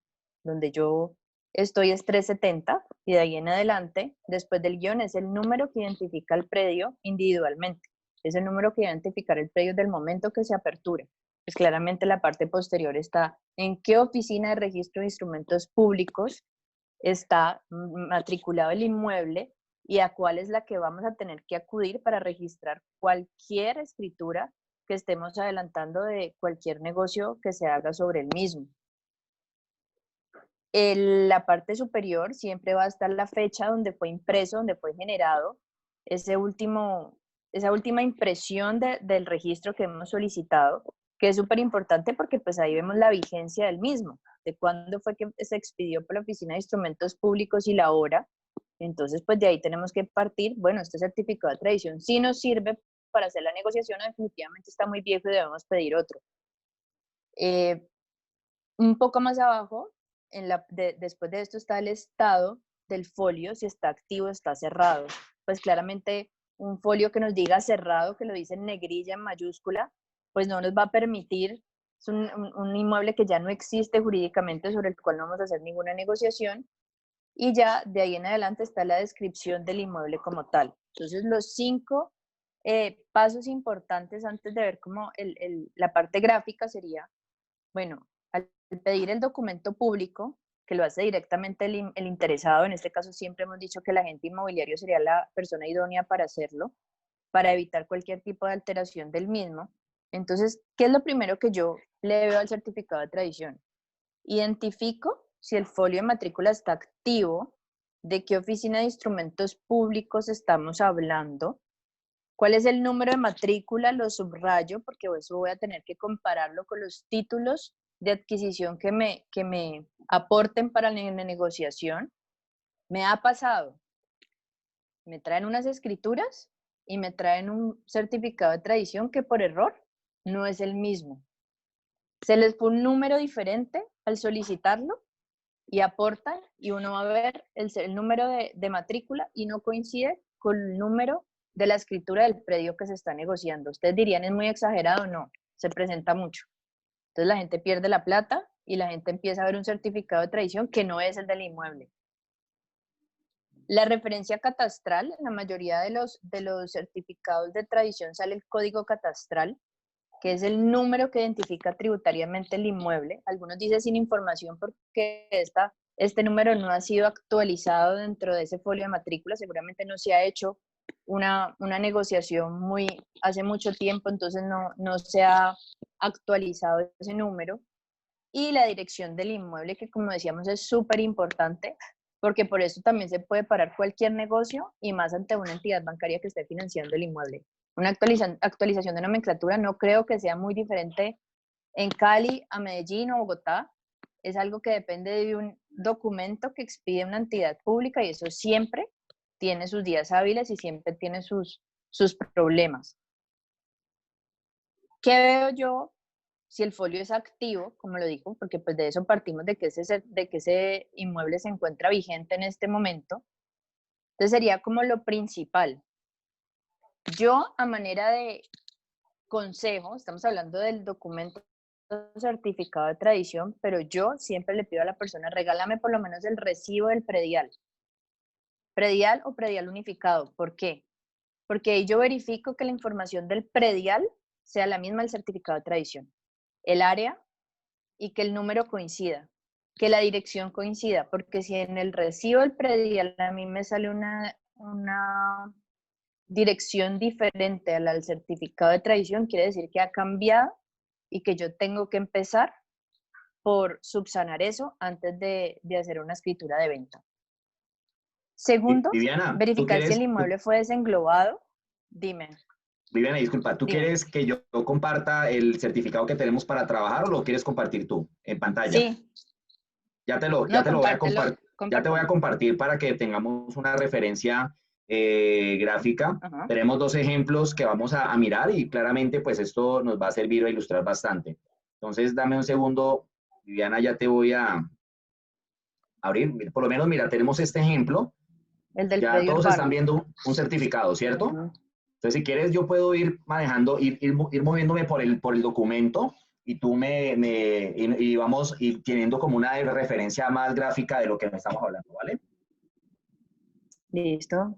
[SPEAKER 2] donde yo estoy es 370, y de ahí en adelante, después del guión, es el número que identifica el predio individualmente. Es el número que identifica el predio del momento que se apertura. Pues claramente la parte posterior está en qué oficina de registro de instrumentos públicos está matriculado el inmueble y a cuál es la que vamos a tener que acudir para registrar cualquier escritura que estemos adelantando de cualquier negocio que se haga sobre el mismo. En la parte superior siempre va a estar la fecha donde fue impreso, donde fue generado esa última impresión del registro que hemos solicitado, que es súper importante porque pues ahí vemos la vigencia del mismo, de cuándo fue que se expidió por la Oficina de Instrumentos Públicos y la hora. Entonces, pues de ahí tenemos que partir, bueno, este certificado de tradición sí nos sirve para hacer la negociación, definitivamente está muy viejo y debemos pedir otro. Un poco más abajo, después de esto está el estado del folio, si está activo o está cerrado. Pues claramente un folio que nos diga cerrado, que lo dice en negrilla, en mayúscula, pues no nos va a permitir, es un inmueble que ya no existe jurídicamente, sobre el cual no vamos a hacer ninguna negociación, y ya de ahí en adelante está la descripción del inmueble como tal. Entonces los 5 pasos importantes antes de ver como la parte gráfica sería, bueno, al pedir el documento público, que lo hace directamente el interesado, en este caso siempre hemos dicho que el agente inmobiliario sería la persona idónea para hacerlo, para evitar cualquier tipo de alteración del mismo. Entonces, ¿qué es lo primero que yo le veo al certificado de tradición? Identifico si el folio de matrícula está activo, de qué oficina de instrumentos públicos estamos hablando, cuál es el número de matrícula, lo subrayo porque eso voy a tener que compararlo con los títulos de adquisición que me aporten para la negociación. Me ha pasado, me traen unas escrituras y me traen un certificado de tradición que por error no es el mismo. Se les fue un número diferente al solicitarlo y aportan y uno va a ver el número de matrícula y no coincide con el número de la escritura del predio que se está negociando. Ustedes dirían, ¿es muy exagerado? No, se presenta mucho. Entonces la gente pierde la plata y la gente empieza a ver un certificado de tradición que no es el del inmueble. La referencia catastral, en la mayoría de los certificados de tradición sale el código catastral, que es el número que identifica tributariamente el inmueble. Algunos dicen sin información porque este número no ha sido actualizado dentro de ese folio de matrícula, seguramente no se ha hecho una negociación hace mucho tiempo, entonces no se ha actualizado ese número. Y la dirección del inmueble, que como decíamos es súper importante, porque por eso también se puede parar cualquier negocio y más ante una entidad bancaria que esté financiando el inmueble. Una actualización de nomenclatura no creo que sea muy diferente en Cali, a Medellín o Bogotá. Es algo que depende de un documento que expide una entidad pública y eso siempre tiene sus días hábiles y siempre tiene sus problemas. ¿Qué veo yo si el folio es activo, como lo digo? Porque pues de eso partimos, de que ese inmueble se encuentra vigente en este momento. Entonces sería como lo principal. Yo, a manera de consejo, estamos hablando del documento certificado de tradición, pero yo siempre le pido a la persona, regálame por lo menos el recibo del predial. Predial o predial unificado. ¿Por qué? Porque ahí yo verifico que la información del predial sea la misma del certificado de tradición. El área y que el número coincida, que la dirección coincida, porque si en el recibo del predial a mí me sale una dirección diferente a la del certificado de tradición, quiere decir que ha cambiado y que yo tengo que empezar por subsanar eso antes de hacer una escritura de venta. Segundo,
[SPEAKER 1] Viviana,
[SPEAKER 2] verificar si el inmueble fue desenglobado. Dime.
[SPEAKER 1] Viviana, disculpa, ¿tú quieres que yo comparta el certificado que tenemos para trabajar o lo quieres compartir tú en pantalla?
[SPEAKER 2] Sí.
[SPEAKER 1] Ya te lo voy a compartir. Ya te voy a compartir para que tengamos una referencia gráfica.
[SPEAKER 2] Ajá.
[SPEAKER 1] Tenemos dos ejemplos que vamos a mirar y claramente pues esto nos va a servir a ilustrar bastante. Entonces dame un segundo, Viviana, ya te voy a abrir. Por lo menos, mira, tenemos este ejemplo.
[SPEAKER 2] El del
[SPEAKER 1] Ya
[SPEAKER 2] predio
[SPEAKER 1] todos
[SPEAKER 2] urbano.
[SPEAKER 1] están viendo un certificado, ¿cierto?
[SPEAKER 2] Ujú.
[SPEAKER 1] Entonces, si quieres, yo puedo ir manejando, ir moviéndome por el documento y tú y vamos ir teniendo como una referencia más gráfica de lo que estamos hablando, ¿vale?
[SPEAKER 2] Listo.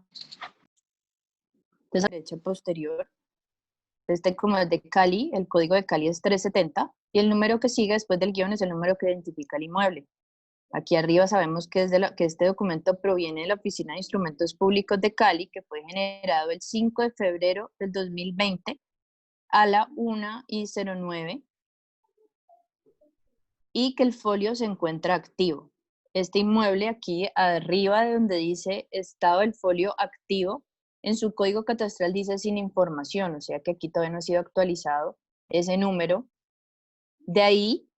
[SPEAKER 2] Entonces, a la derecha posterior, este como es de Cali, el código de Cali es 370 y el número que sigue después del guión es el número que identifica el inmueble. Aquí arriba sabemos que, que este documento proviene de la Oficina de Instrumentos Públicos de Cali, que fue generado el 5 de febrero del 2020 a la 1:09 y que el folio se encuentra activo. Este inmueble aquí arriba de donde dice estado del folio activo, en su código catastral dice sin información, o sea que aquí todavía no ha sido actualizado ese número. De ahí,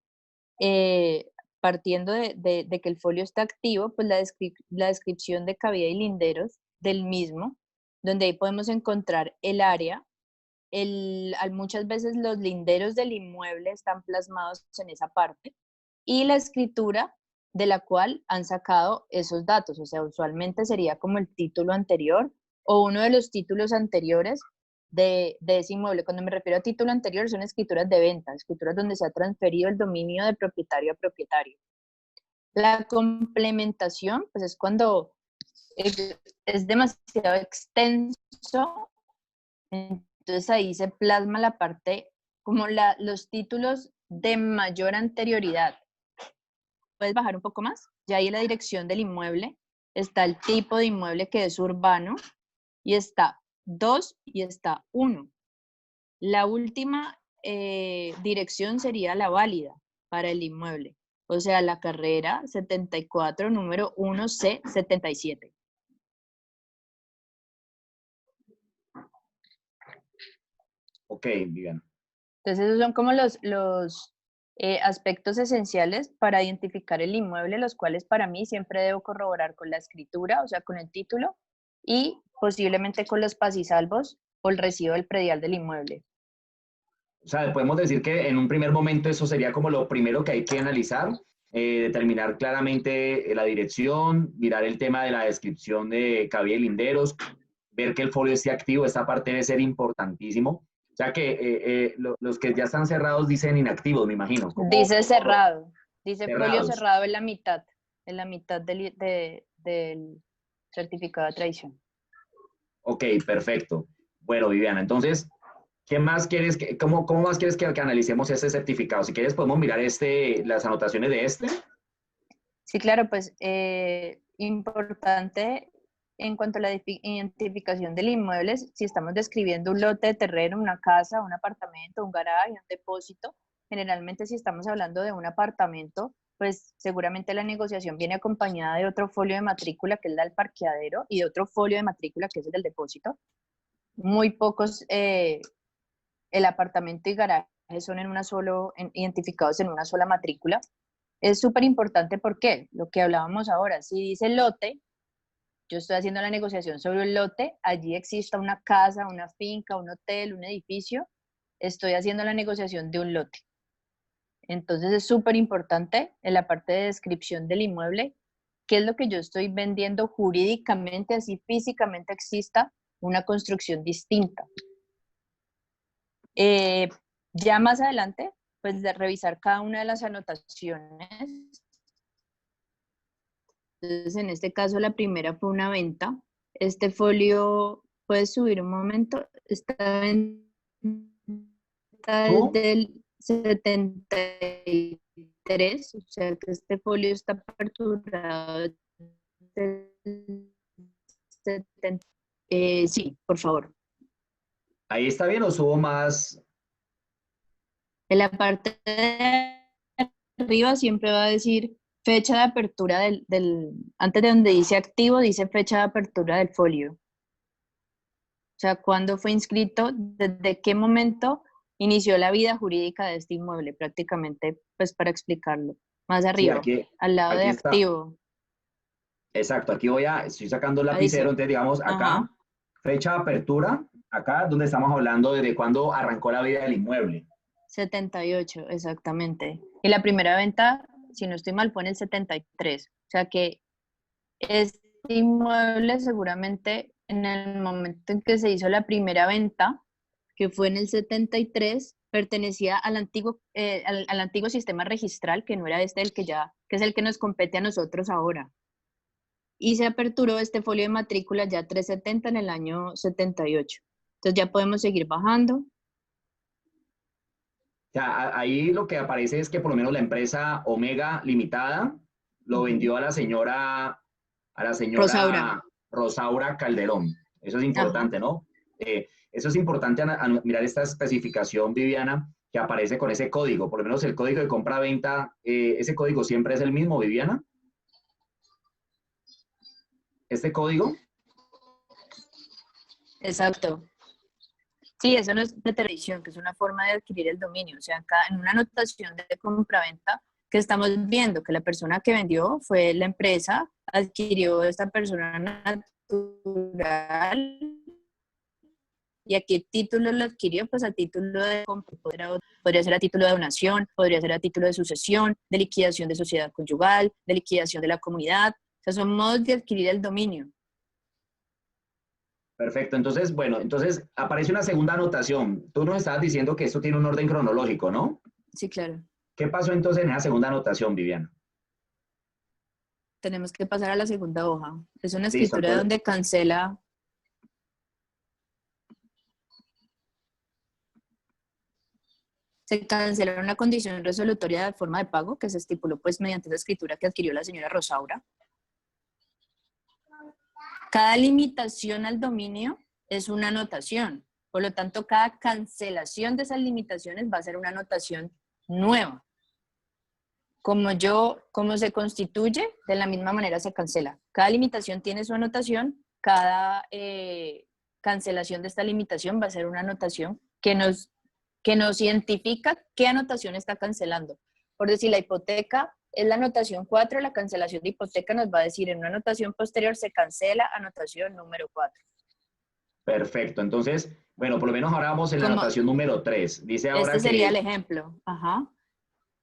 [SPEAKER 2] partiendo de que el folio está activo, pues la descripción de cabida y linderos del mismo, donde ahí podemos encontrar el área. Muchas veces los linderos del inmueble están plasmados en esa parte y la escritura de la cual han sacado esos datos, o sea, usualmente sería como el título anterior o uno de los títulos anteriores de ese inmueble. Cuando me refiero a título anterior son escrituras de venta, escrituras donde se ha transferido el dominio de propietario a propietario. La complementación, pues es cuando es demasiado extenso, entonces ahí se plasma la parte como los títulos de mayor anterioridad. ¿Puedes bajar un poco más? Ya ahí la dirección del inmueble, está el tipo de inmueble que es urbano y está 2 y está 1. La última dirección sería la válida para el inmueble, o sea, la carrera 74, número 1C77.
[SPEAKER 1] Ok, Viviana.
[SPEAKER 2] Entonces esos son como los aspectos esenciales para identificar el inmueble, los cuales para mí siempre debo corroborar con la escritura, o sea, con el título, y posiblemente con los pasisalvos o el recibo del predial del inmueble.
[SPEAKER 1] O sea, podemos decir que en un primer momento eso sería como lo primero que hay que analizar, determinar claramente la dirección, mirar el tema de la descripción de cabida y linderos, ver que el folio esté activo, esta parte debe ser importantísimo. O sea que los que ya están cerrados dicen inactivos, me imagino.
[SPEAKER 2] Dice cerrado, dice folio
[SPEAKER 1] cerrados.
[SPEAKER 2] cerrado en la mitad del certificado de tradición.
[SPEAKER 1] Ok, perfecto. Bueno, Viviana, entonces, ¿qué más quieres cómo más quieres que analicemos este certificado? Si quieres, podemos mirar las anotaciones de este.
[SPEAKER 2] Sí, claro, pues importante en cuanto a la identificación del inmueble, si estamos describiendo un lote de terreno, una casa, un apartamento, un garaje, un depósito, generalmente si estamos hablando de un apartamento, pues seguramente la negociación viene acompañada de otro folio de matrícula que es el del parqueadero y de otro folio de matrícula que es el del depósito. Muy pocos, el apartamento y garaje son identificados en una sola matrícula. Es súper importante porque lo que hablábamos ahora, si dice lote, yo estoy haciendo la negociación sobre un lote, allí exista una casa, una finca, un hotel, un edificio, estoy haciendo la negociación de un lote. Entonces es súper importante en la parte de descripción del inmueble, qué es lo que yo estoy vendiendo jurídicamente, así físicamente exista una construcción distinta. Ya más adelante, pues de revisar cada una de las anotaciones. Entonces, en este caso, la primera fue una venta. Este folio, ¿puedes subir un momento? Esta venta es del 73, o sea que este folio está aperturado del 70. Sí, por favor.
[SPEAKER 1] Ahí está bien o subo más.
[SPEAKER 2] En la parte de arriba siempre va a decir fecha de apertura antes de donde dice activo, dice fecha de apertura del folio. O sea, cuándo fue inscrito, desde qué momento inició la vida jurídica de este inmueble, prácticamente, pues para explicarlo. Más arriba,
[SPEAKER 1] Sí,
[SPEAKER 2] al lado de
[SPEAKER 1] aquí está.
[SPEAKER 2] activo.
[SPEAKER 1] Exacto, aquí estoy sacando el
[SPEAKER 2] Ahí sí.
[SPEAKER 1] lapicero, entonces digamos acá,
[SPEAKER 2] Ajá.
[SPEAKER 1] fecha de apertura, acá donde estamos hablando desde cuándo arrancó la vida del inmueble.
[SPEAKER 2] 78, exactamente. Y la primera venta, si no estoy mal, fue en el 73. O sea que este inmueble seguramente en el momento en que se hizo la primera venta, que fue en el 73, pertenecía al antiguo sistema registral, que no era este el que ya, que es el que nos compete a nosotros ahora. Y se aperturó este folio de matrícula ya 370 en el año 78. Entonces ya podemos seguir bajando.
[SPEAKER 1] O sea, ahí lo que aparece es que por lo menos la empresa Omega Limitada lo vendió a la
[SPEAKER 2] Rosaura.
[SPEAKER 1] señora Rosaura Calderón. Eso es
[SPEAKER 2] Ajá.
[SPEAKER 1] importante, ¿no? Eso es importante mirar esta especificación, Viviana, que aparece con ese código. Por lo menos el código de compra-venta, ese código siempre es el mismo, Viviana. Este código.
[SPEAKER 2] Exacto. Sí, eso no es de tradición, que es una forma de adquirir el dominio. O sea, acá en una anotación de compraventa que estamos viendo que la persona que vendió fue la empresa, adquirió esta persona natural y aquí el título lo adquirió pues a título de compra, podría ser a título de donación, podría ser a título de sucesión, de liquidación de sociedad conyugal, de liquidación de la comunidad. O sea, son modos de adquirir el dominio.
[SPEAKER 1] Perfecto, entonces, bueno, entonces aparece una segunda anotación. Tú nos estabas diciendo que esto tiene un orden cronológico, ¿no?
[SPEAKER 2] Sí, claro.
[SPEAKER 1] ¿Qué pasó entonces en esa segunda anotación, Viviana?
[SPEAKER 2] Tenemos que pasar a la segunda hoja. Es una
[SPEAKER 1] Listo,
[SPEAKER 2] escritura
[SPEAKER 1] entonces,
[SPEAKER 2] donde cancela. Se cancela una condición resolutoria de forma de pago que se estipuló pues mediante esa escritura que adquirió la señora Rosaura. Cada limitación al dominio es una anotación. Por lo tanto, cada cancelación de esas limitaciones va a ser una anotación nueva. Como se constituye, de la misma manera se cancela. Cada limitación tiene su anotación, cada cancelación de esta limitación va a ser una anotación que nos identifica qué anotación está cancelando. Por decir, la hipoteca es la anotación 4, la cancelación de hipoteca nos va a decir en una anotación posterior se cancela anotación número 4.
[SPEAKER 1] perfecto. Entonces, bueno, por lo menos ahora vamos en la
[SPEAKER 2] Como
[SPEAKER 1] anotación número 3. Dice
[SPEAKER 2] este
[SPEAKER 1] ahora
[SPEAKER 2] sería el
[SPEAKER 1] que,
[SPEAKER 2] ejemplo. Ajá.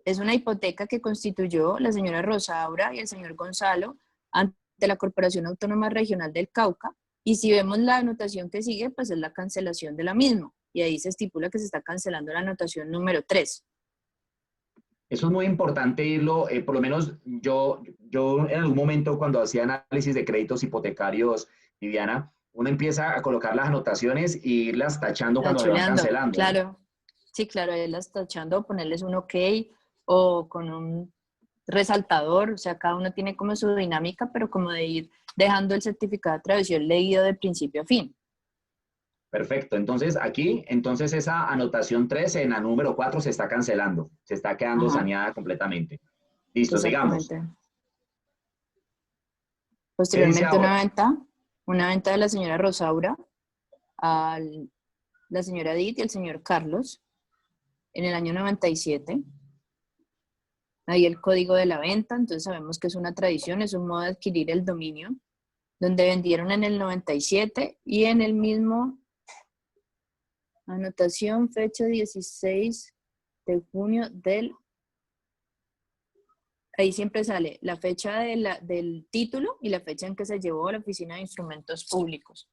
[SPEAKER 2] Es una hipoteca que constituyó la señora Rosaura y el señor Gonzalo ante la Corporación Autónoma Regional del Cauca. Y si vemos la anotación que sigue, pues es la cancelación de la misma. Y ahí se estipula que se está cancelando la anotación número 3.
[SPEAKER 1] eso es muy importante irlo, por lo menos yo en algún momento cuando hacía análisis de créditos hipotecarios, Viviana, uno empieza a colocar las anotaciones e irlas tachando cuando se van
[SPEAKER 2] Tachuleando,
[SPEAKER 1] cancelando, ¿no?
[SPEAKER 2] claro. Sí, claro, ahí las tachando, ponerles un OK o con un resaltador. O sea, cada uno tiene como su dinámica, pero como de ir dejando el certificado de tradición leído de principio a fin.
[SPEAKER 1] Perfecto. Entonces, aquí, entonces esa anotación 3 en la número 4 se está cancelando, se está quedando
[SPEAKER 2] Ajá,
[SPEAKER 1] saneada completamente. Listo, sigamos.
[SPEAKER 2] exactamente.
[SPEAKER 1] ¿Qué dice
[SPEAKER 2] Posteriormente
[SPEAKER 1] ahora?
[SPEAKER 2] una venta de la señora Rosaura a la señora Edith y el señor Carlos en el año 97. Ahí el código de la venta, entonces sabemos que es una tradición, es un modo de adquirir el dominio, donde vendieron en el 97 y en el mismo anotación, fecha 16 de junio del... Ahí siempre sale la fecha del título y la fecha en que se llevó a la Oficina de Instrumentos Públicos.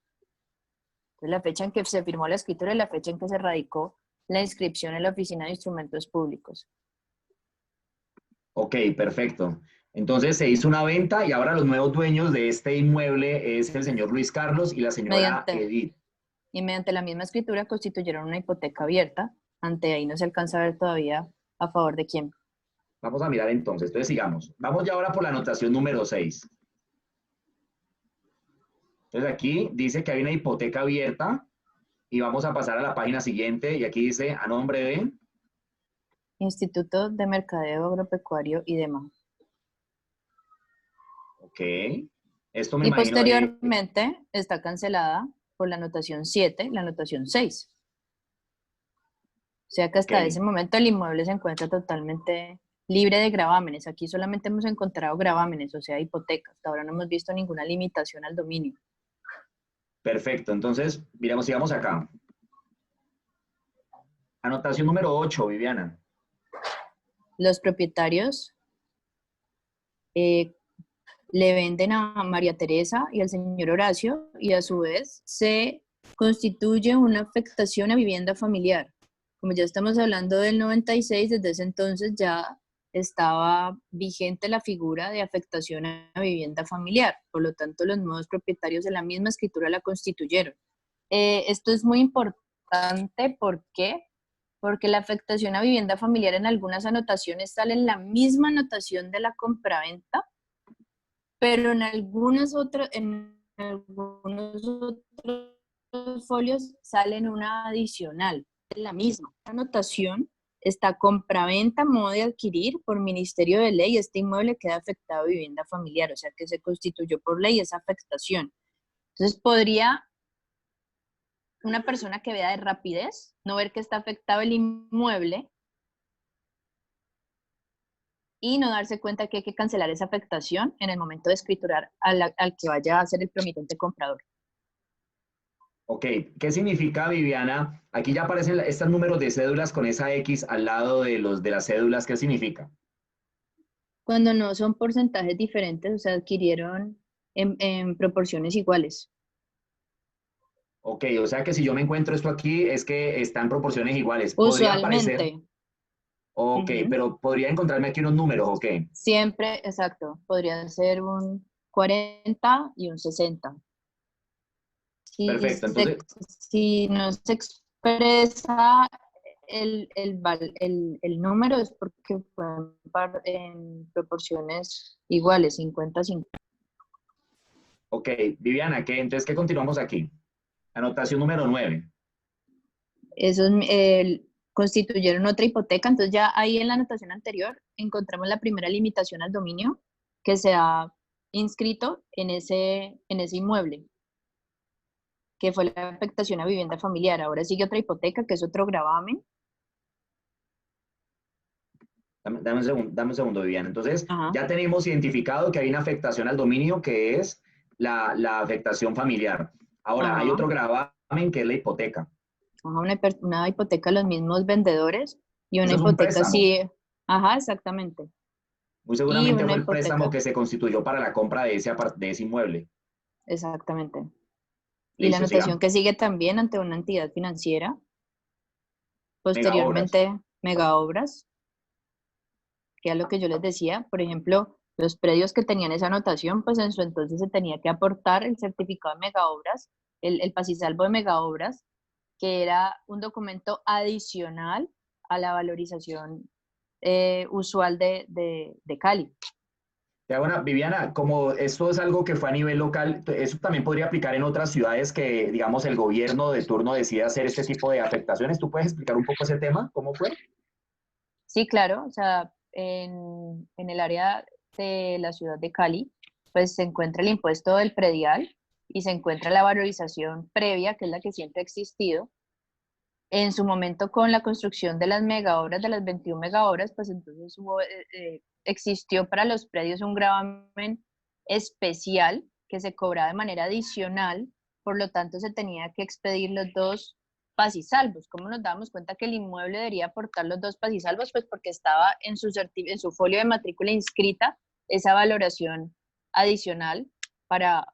[SPEAKER 2] Entonces, la fecha en que se firmó la escritura y la fecha en que se radicó la inscripción en la Oficina de Instrumentos Públicos.
[SPEAKER 1] Ok, perfecto. Entonces se hizo una venta y ahora los nuevos dueños de este inmueble es el señor Luis Carlos y la señora
[SPEAKER 2] Mediante
[SPEAKER 1] Edith.
[SPEAKER 2] la misma escritura constituyeron una hipoteca abierta. Ante ahí no se alcanza a ver todavía a favor de quién.
[SPEAKER 1] Vamos a mirar entonces sigamos. Vamos ya ahora por la anotación número 6. Entonces aquí dice que hay una hipoteca abierta y vamos a pasar a la página siguiente y aquí dice a nombre de...
[SPEAKER 2] Instituto de Mercadeo Agropecuario y demás.
[SPEAKER 1] Ok. Esto me
[SPEAKER 2] Y
[SPEAKER 1] imagino...
[SPEAKER 2] posteriormente está cancelada por la anotación 7, la anotación 6. O sea que hasta
[SPEAKER 1] ok.
[SPEAKER 2] ese momento el inmueble se encuentra totalmente libre de gravámenes. Aquí solamente hemos encontrado gravámenes, o sea, hipotecas. Hasta ahora no hemos visto ninguna limitación al dominio.
[SPEAKER 1] Perfecto, entonces, miramos, sigamos acá. Anotación número 8, Viviana.
[SPEAKER 2] Los propietarios le venden a María Teresa y al señor Horacio y a su vez se constituye una afectación a vivienda familiar. Como ya estamos hablando del 96, desde ese entonces ya estaba vigente la figura de afectación a vivienda familiar. Por lo tanto, los nuevos propietarios de la misma escritura la constituyeron. Esto es muy importante, ¿por qué? Porque la afectación a vivienda familiar en algunas anotaciones sale en la misma anotación de la compraventa, pero en algunos otros folios salen una adicional, la misma anotación. Está compraventa, modo de adquirir por Ministerio de Ley, este inmueble queda afectado a vivienda familiar, o sea que se constituyó por ley esa afectación. Entonces podría una persona que vea de rapidez no ver que está afectado el inmueble y no darse cuenta que hay que cancelar esa afectación en el momento de escriturar al que vaya a ser el promitente comprador.
[SPEAKER 1] Ok, ¿qué significa, Viviana? Aquí ya aparecen estos números de cédulas con esa X al lado de las cédulas. ¿Qué significa?
[SPEAKER 2] Cuando no son porcentajes diferentes, o sea, adquirieron en proporciones iguales.
[SPEAKER 1] Ok, o sea que si yo me encuentro esto aquí es que está en proporciones iguales. Podría aparecer.
[SPEAKER 2] Usualmente.
[SPEAKER 1] Ok, pero podría encontrarme aquí unos números, ok.
[SPEAKER 2] Siempre, exacto. Podría ser un 40 y un 60.
[SPEAKER 1] Perfecto, entonces,
[SPEAKER 2] Si no se expresa el número es porque fue en proporciones iguales, 50-50.
[SPEAKER 1] ok, Viviana, entonces, ¿qué continuamos aquí? Anotación número 9.
[SPEAKER 2] Esos constituyeron otra hipoteca, entonces ya ahí en la anotación anterior encontramos la primera limitación al dominio que se ha inscrito en ese inmueble, que fue la afectación a vivienda familiar. Ahora sigue otra hipoteca, que es otro gravamen.
[SPEAKER 1] Dame un segundo, Viviana. Entonces,
[SPEAKER 2] Ajá.
[SPEAKER 1] ya tenemos identificado que hay una afectación al dominio que es la afectación familiar. Ahora, hay otro gravamen que es la hipoteca.
[SPEAKER 2] Ajá, una hipoteca a los mismos vendedores y una
[SPEAKER 1] Eso es un
[SPEAKER 2] hipoteca
[SPEAKER 1] préstamo.
[SPEAKER 2] sí. Ajá, exactamente.
[SPEAKER 1] Muy seguramente fue el préstamo que se constituyó para la compra de ese inmueble.
[SPEAKER 2] Exactamente. Y la
[SPEAKER 1] Listo,
[SPEAKER 2] anotación
[SPEAKER 1] sigamos.
[SPEAKER 2] que sigue también ante una entidad financiera.
[SPEAKER 1] Megaobras.
[SPEAKER 2] Posteriormente, megaobras, que es lo que yo les decía. Por ejemplo, los predios que tenían esa anotación, pues en su entonces se tenía que aportar el certificado de megaobras, el pasisalvo de megaobras, que era un documento adicional a la valorización usual de Cali.
[SPEAKER 1] Ya, bueno, Viviana, como esto es algo que fue a nivel local, eso también podría aplicar en otras ciudades que, digamos, el gobierno de turno decide hacer este tipo de afectaciones. ¿Tú puedes explicar un poco ese tema? ¿Cómo fue?
[SPEAKER 2] Sí, claro, o sea, en el área de la ciudad de Cali, pues se encuentra el impuesto del predial y se encuentra la valorización previa, que es la que siempre ha existido. En su momento, con la construcción de las megaobras, de las 21 megaobras, pues entonces existió para los predios un gravamen especial que se cobraba de manera adicional, por lo tanto se tenía que expedir los dos pasisalvos. ¿Cómo nos damos cuenta que el inmueble debería aportar los dos pasisalvos? Pues porque estaba en su folio de matrícula inscrita esa valoración adicional para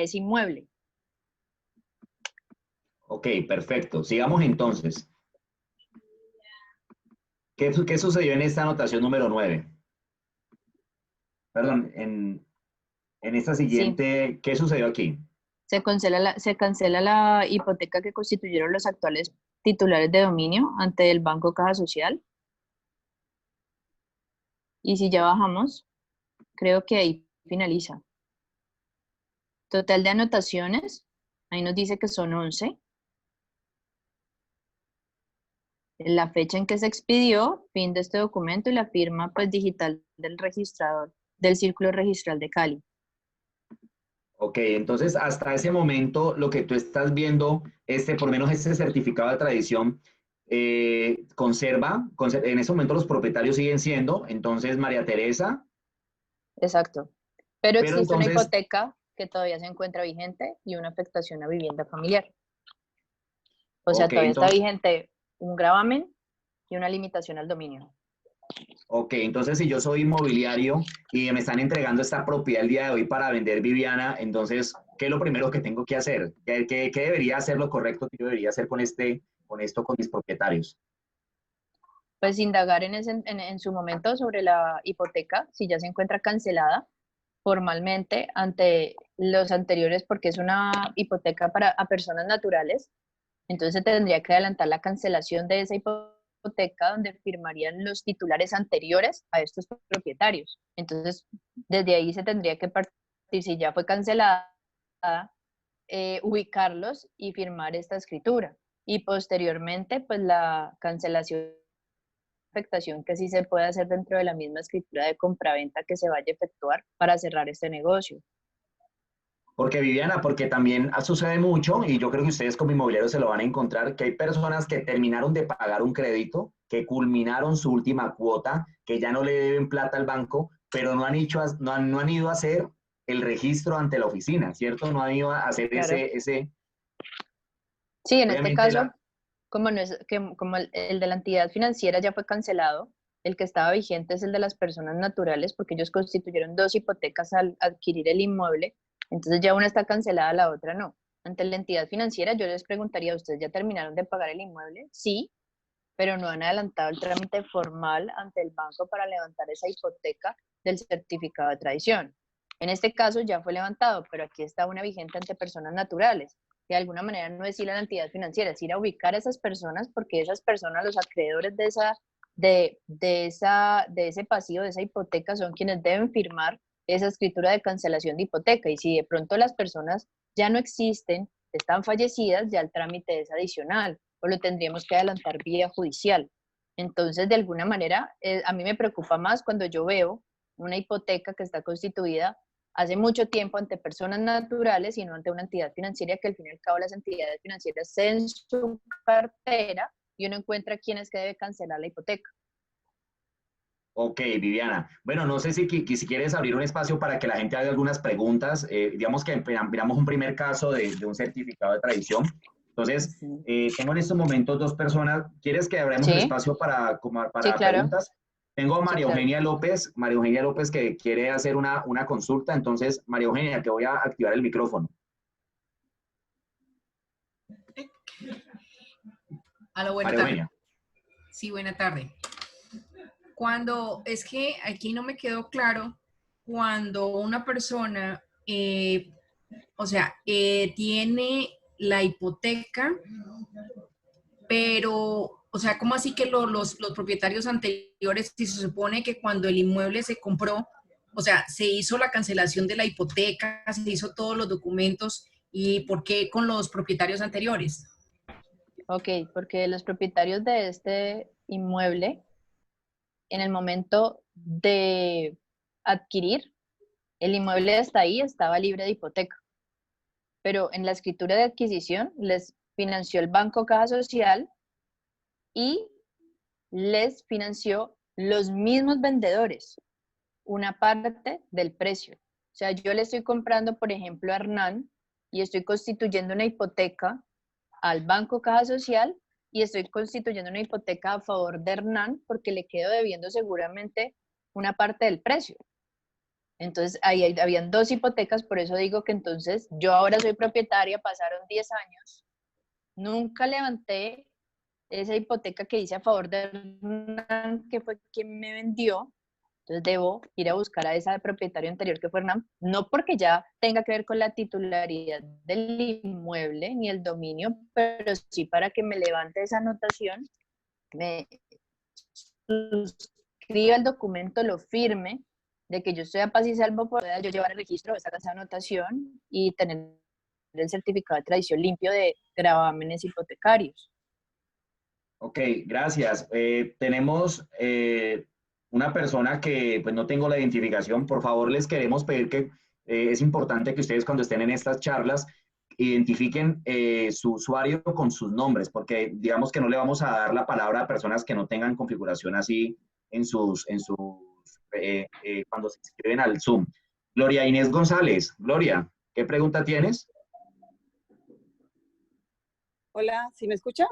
[SPEAKER 2] ese inmueble.
[SPEAKER 1] Ok, perfecto. Sigamos entonces. ¿Qué sucedió en esta anotación número 9? Perdón, en esta siguiente, sí. ¿Qué sucedió aquí?
[SPEAKER 2] Se cancela la hipoteca que constituyeron los actuales titulares de dominio ante el Banco Caja Social. Y si ya bajamos, creo que ahí finaliza. Total de anotaciones, ahí nos dice que son 11. La fecha en que se expidió, fin de este documento y la firma pues digital del registrador, del Círculo Registral de Cali.
[SPEAKER 1] Ok, entonces hasta ese momento lo que tú estás viendo, por lo menos este certificado de tradición, en ese momento los propietarios siguen siendo, entonces María Teresa,
[SPEAKER 2] Exacto. Pero
[SPEAKER 1] pero
[SPEAKER 2] existe una
[SPEAKER 1] entonces,
[SPEAKER 2] hipoteca que todavía se encuentra vigente y una afectación a vivienda familiar. O sea,
[SPEAKER 1] ok,
[SPEAKER 2] todavía está
[SPEAKER 1] entonces,
[SPEAKER 2] vigente un gravamen y una limitación al dominio.
[SPEAKER 1] ok, entonces si yo soy inmobiliario y me están entregando esta propiedad el día de hoy para vender, Viviana, entonces, ¿qué es lo primero que tengo que hacer? ¿Qué debería ser lo correcto que yo debería hacer con esto, con mis propietarios?
[SPEAKER 2] Pues indagar en su momento sobre la hipoteca, si ya se encuentra cancelada formalmente ante los anteriores, porque es una hipoteca a personas naturales. Entonces se tendría que adelantar la cancelación de esa hipoteca donde firmarían los titulares anteriores a estos propietarios. Entonces, desde ahí se tendría que partir, si ya fue cancelada, ubicarlos y firmar esta escritura. Y posteriormente, pues la cancelación, afectación que sí se puede hacer dentro de la misma escritura de compraventa que se vaya a efectuar para cerrar este negocio.
[SPEAKER 1] Porque Viviana, porque también sucede mucho, y yo creo que ustedes como inmobiliarios se lo van a encontrar, que hay personas que terminaron de pagar un crédito, que culminaron su última cuota, que ya no le deben plata al banco, pero no han ido a hacer el registro ante la oficina, ¿cierto? No han ido a hacer
[SPEAKER 2] Claro.
[SPEAKER 1] ese
[SPEAKER 2] Sí, en este
[SPEAKER 1] obviamente
[SPEAKER 2] caso, como, no es, como el de la entidad financiera ya fue cancelado, el que estaba vigente es el de las personas naturales, porque ellos constituyeron dos hipotecas al adquirir el inmueble, entonces ya una está cancelada, la otra no. Ante la entidad financiera yo les preguntaría, ¿ustedes ya terminaron de pagar el inmueble? Sí, pero no han adelantado el trámite formal ante el banco para levantar esa hipoteca del certificado de tradición. En este caso ya fue levantado, pero aquí está una vigente ante personas naturales. De alguna manera no es ir a la entidad financiera, es ir a ubicar a esas personas, porque esas personas, los acreedores de ese pasivo, de esa hipoteca, son quienes deben firmar esa escritura de cancelación de hipoteca. Y si de pronto las personas ya no existen, están fallecidas, ya el trámite es adicional o lo tendríamos que adelantar vía judicial. Entonces, de alguna manera, a mí me preocupa más cuando yo veo una hipoteca que está constituida hace mucho tiempo ante personas naturales y no ante una entidad financiera, que al fin y al cabo las entidades financieras ceden su cartera y uno encuentra quién es que debe cancelar la hipoteca.
[SPEAKER 1] Ok, Viviana. Bueno, no sé si quieres abrir un espacio para que la gente haga algunas preguntas. Digamos que miramos un primer caso de un certificado de tradición. Entonces,
[SPEAKER 2] Sí,
[SPEAKER 1] tengo en estos momentos dos personas. ¿Quieres que abramos el
[SPEAKER 2] sí,
[SPEAKER 1] espacio para
[SPEAKER 2] sí, claro,
[SPEAKER 1] preguntas? Tengo a
[SPEAKER 2] sí,
[SPEAKER 1] María
[SPEAKER 2] claro.
[SPEAKER 1] Eugenia López que quiere hacer una consulta. Entonces, María Eugenia, te voy a activar el micrófono.
[SPEAKER 8] Aló, buena
[SPEAKER 1] María
[SPEAKER 8] tarde.
[SPEAKER 1] Eugenia.
[SPEAKER 8] Sí, buena tarde. Es que aquí no me quedó claro cuando una persona, tiene la hipoteca, pero, o sea, ¿cómo así que los propietarios anteriores, si se supone que cuando el inmueble se compró, o sea, se hizo la cancelación de la hipoteca, se hizo todos los documentos, ¿y por qué con los propietarios anteriores?
[SPEAKER 2] Ok, porque los propietarios de este inmueble, en el momento de adquirir, el inmueble hasta ahí estaba libre de hipoteca, pero en la escritura de adquisición les financió el Banco Caja Social y les financió los mismos vendedores una parte del precio. O sea, yo le estoy comprando, por ejemplo, a Hernán y estoy constituyendo una hipoteca al Banco Caja Social y estoy constituyendo una hipoteca a favor de Hernán porque le quedo debiendo seguramente una parte del precio. Entonces, ahí habían dos hipotecas, por eso digo que entonces yo ahora soy propietaria, pasaron 10 años, nunca levanté esa hipoteca que hice a favor de Hernán, que fue quien me vendió. Entonces debo ir a buscar a esa propietario anterior que fue Hernán, no porque ya tenga que ver con la titularidad del inmueble ni el dominio, pero sí para que me levante esa anotación, me suscriba el documento, lo firme, de que yo estoy a paz y salvo, pueda yo llevar el registro de esa anotación y tener el certificado de tradición limpio de gravámenes hipotecarios.
[SPEAKER 1] Ok, gracias. Tenemos una persona que pues no tengo la identificación. Por favor, les queremos pedir que es importante que ustedes cuando estén en estas charlas identifiquen su usuario con sus nombres, porque digamos que no le vamos a dar la palabra a personas que no tengan configuración así cuando se inscriben al Zoom. Gloria Inés González. Gloria, ¿qué pregunta tienes?
[SPEAKER 9] Hola, ¿sí me escucha?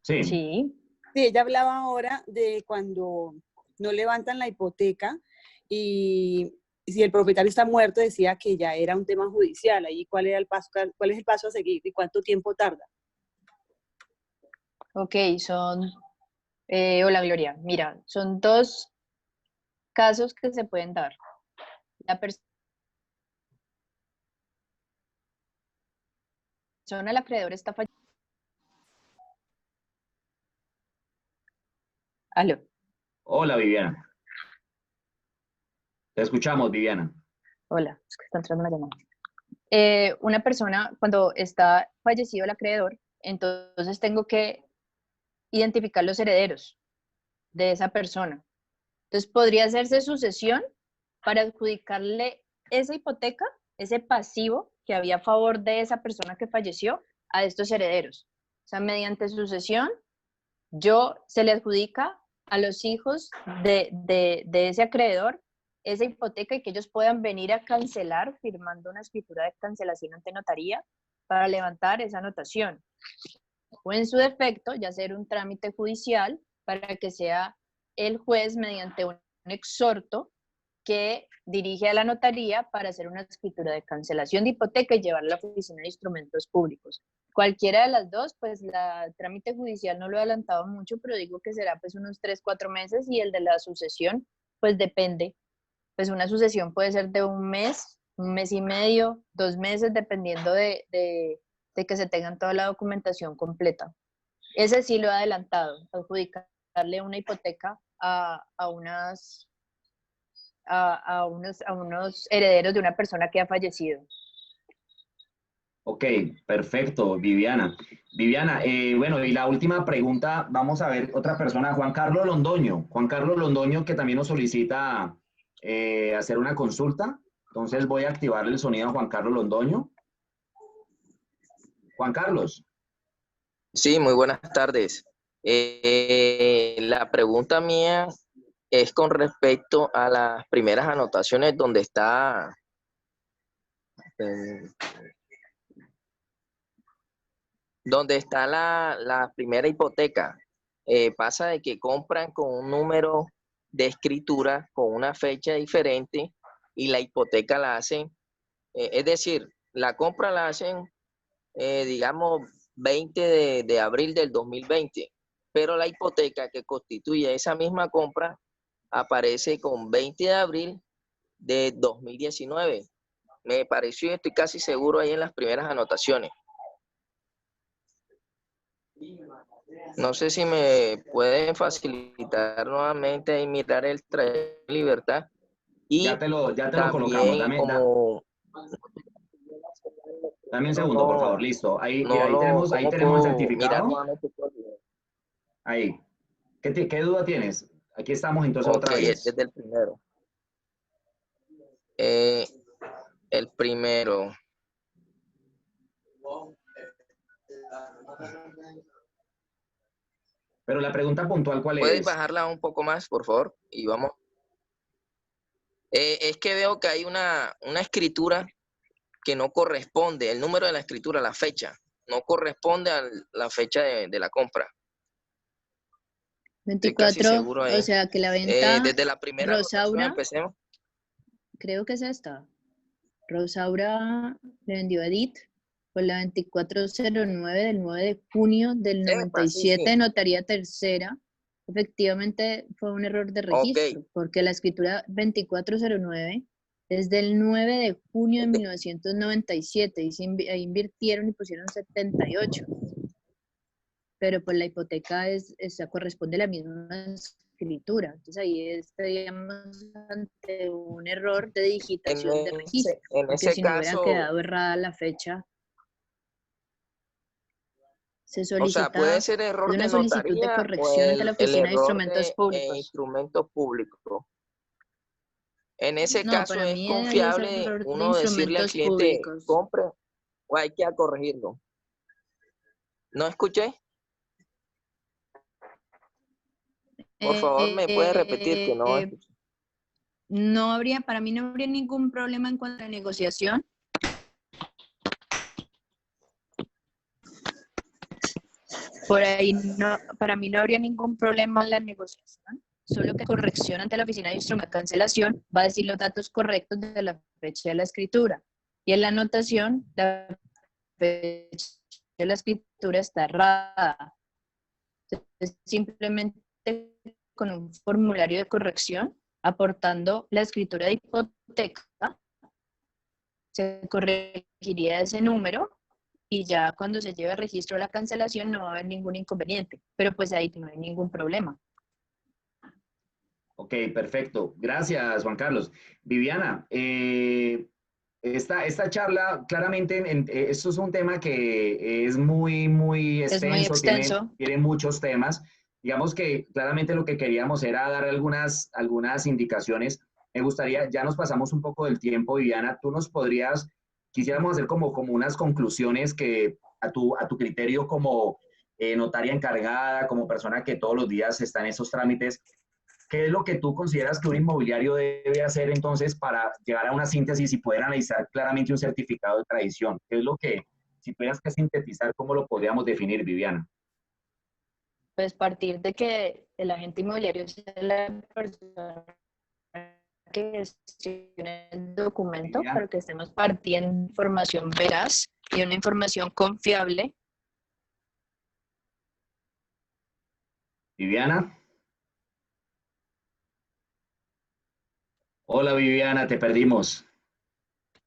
[SPEAKER 1] Sí.
[SPEAKER 2] Sí.
[SPEAKER 9] Sí, ella hablaba ahora de cuando no levantan la hipoteca y si el propietario está muerto, decía que ya era un tema judicial. Ahí, ¿cuál es el paso a seguir y cuánto tiempo tarda?
[SPEAKER 2] Ok, hola Gloria, mira, son dos casos que se pueden dar. La persona, el acreedor está falleciendo. Aló.
[SPEAKER 1] Hola, Viviana. Te escuchamos, Viviana.
[SPEAKER 2] Hola, es que está entrando una llamada. Una persona, cuando está fallecido el acreedor, entonces tengo que identificar los herederos de esa persona. Entonces podría hacerse sucesión para adjudicarle esa hipoteca, ese pasivo que había a favor de esa persona que falleció a estos herederos. O sea, mediante sucesión, se le adjudica a los hijos de ese acreedor esa hipoteca y que ellos puedan venir a cancelar firmando una escritura de cancelación ante notaría para levantar esa anotación. O en su defecto, ya hacer un trámite judicial para que sea el juez mediante un exhorto que dirige a la notaría para hacer una escritura de cancelación de hipoteca y llevarla a la Oficina de Instrumentos Públicos. Cualquiera de las dos, pues el trámite judicial no lo he adelantado mucho, pero digo que será pues unos 3-4 meses y el de la sucesión, pues depende. Pues una sucesión puede ser de un mes y medio, 2 meses, dependiendo de que se tengan toda la documentación completa. Ese sí lo he adelantado, adjudicarle una hipoteca a unos herederos de una persona que ha fallecido.
[SPEAKER 1] Ok, perfecto, Viviana. Viviana, bueno, y la última pregunta, vamos a ver otra persona, Juan Carlos Londoño. Juan Carlos Londoño, que también nos solicita hacer una consulta. Entonces voy a activarle el sonido a Juan Carlos Londoño. Juan Carlos.
[SPEAKER 10] Sí, muy buenas tardes. La pregunta mía es con respecto a las primeras anotaciones donde está la primera hipoteca. Pasa de que compran con un número de escritura con una fecha diferente y la hipoteca la hacen, es decir, la compra la hacen, digamos, 20 de abril del 2020, pero la hipoteca que constituye esa misma compra aparece con 20 de abril de 2019. Me pareció, estoy casi seguro ahí en las primeras anotaciones. No sé si me pueden facilitar nuevamente y mirar el traje de libertad. Y
[SPEAKER 1] ya te lo
[SPEAKER 10] también
[SPEAKER 1] colocamos. Dame un segundo, por favor. Listo. Ahí tenemos el certificado. Ahí. ¿Qué duda tienes? Aquí estamos entonces otra vez.
[SPEAKER 10] Este es el primero. El primero.
[SPEAKER 1] Pero la pregunta puntual, ¿cuál es?
[SPEAKER 10] ¿Puedes bajarla un poco más, por favor? Y vamos. Es que veo que hay una escritura que no corresponde, el número de la escritura, la fecha, no corresponde a la fecha de la compra.
[SPEAKER 2] 24, o sea que la venta
[SPEAKER 10] desde la primera
[SPEAKER 2] Rosaura,
[SPEAKER 10] empecemos.
[SPEAKER 2] Creo que es esta. Rosaura le vendió a Edith por la 2409 del 9 de junio del 97, sí. Notaría tercera. Efectivamente fue un error de registro, porque la escritura 2409 es del 9 de junio de 1997, y ahí invirtieron y pusieron 78. Pero pues la hipoteca corresponde a la misma escritura. Entonces ahí estaríamos ante un error de digitación de registro, porque si no hubiera quedado errada la fecha, se solicita,
[SPEAKER 10] o sea, puede ser error
[SPEAKER 2] una
[SPEAKER 10] de
[SPEAKER 2] solicitud de corrección ante la Oficina de Instrumentos Públicos.
[SPEAKER 10] Instrumentos Públicos. En ese caso es
[SPEAKER 2] mí
[SPEAKER 10] confiable
[SPEAKER 2] es
[SPEAKER 10] uno decirle al cliente, compre, o hay que corregirlo. ¿No escuché? Por favor, ¿me puede repetir que no escuché?
[SPEAKER 2] No habría, para mí no habría ningún problema en cuanto a la negociación. Por ahí no, para mí no habría ningún problema en la negociación, solo que corrección ante la oficina de instrumento de cancelación va a decir los datos correctos de la fecha de la escritura. Y en la anotación, la fecha de la escritura está errada. Entonces, simplemente con un formulario de corrección, aportando la escritura de hipoteca, se corregiría ese número y ya cuando se lleve el registro de la cancelación no va a haber ningún inconveniente, pero pues ahí no hay ningún problema.
[SPEAKER 1] Ok, perfecto. Gracias, Juan Carlos. Viviana, esta charla, claramente, esto es un tema que es muy
[SPEAKER 2] Es muy
[SPEAKER 1] extenso,
[SPEAKER 2] extenso.
[SPEAKER 1] tiene muchos temas. Digamos que claramente lo que queríamos era dar algunas indicaciones. Me gustaría, ya nos pasamos un poco del tiempo, Viviana, tú nos podrías, quisiéramos hacer como unas conclusiones que a tu criterio como notaria encargada, como persona que todos los días está en esos trámites, ¿qué es lo que tú consideras que un inmobiliario debe hacer entonces para llegar a una síntesis y poder analizar claramente un certificado de tradición? ¿Qué es lo que, si tuvieras que sintetizar, cómo lo podríamos definir, Viviana?
[SPEAKER 2] Pues partir de que el agente inmobiliario sea la persona que gestione el documento
[SPEAKER 1] Viviana.
[SPEAKER 2] para que estemos partiendo de información veraz y una información confiable.
[SPEAKER 1] Viviana. Hola, Viviana, te perdimos.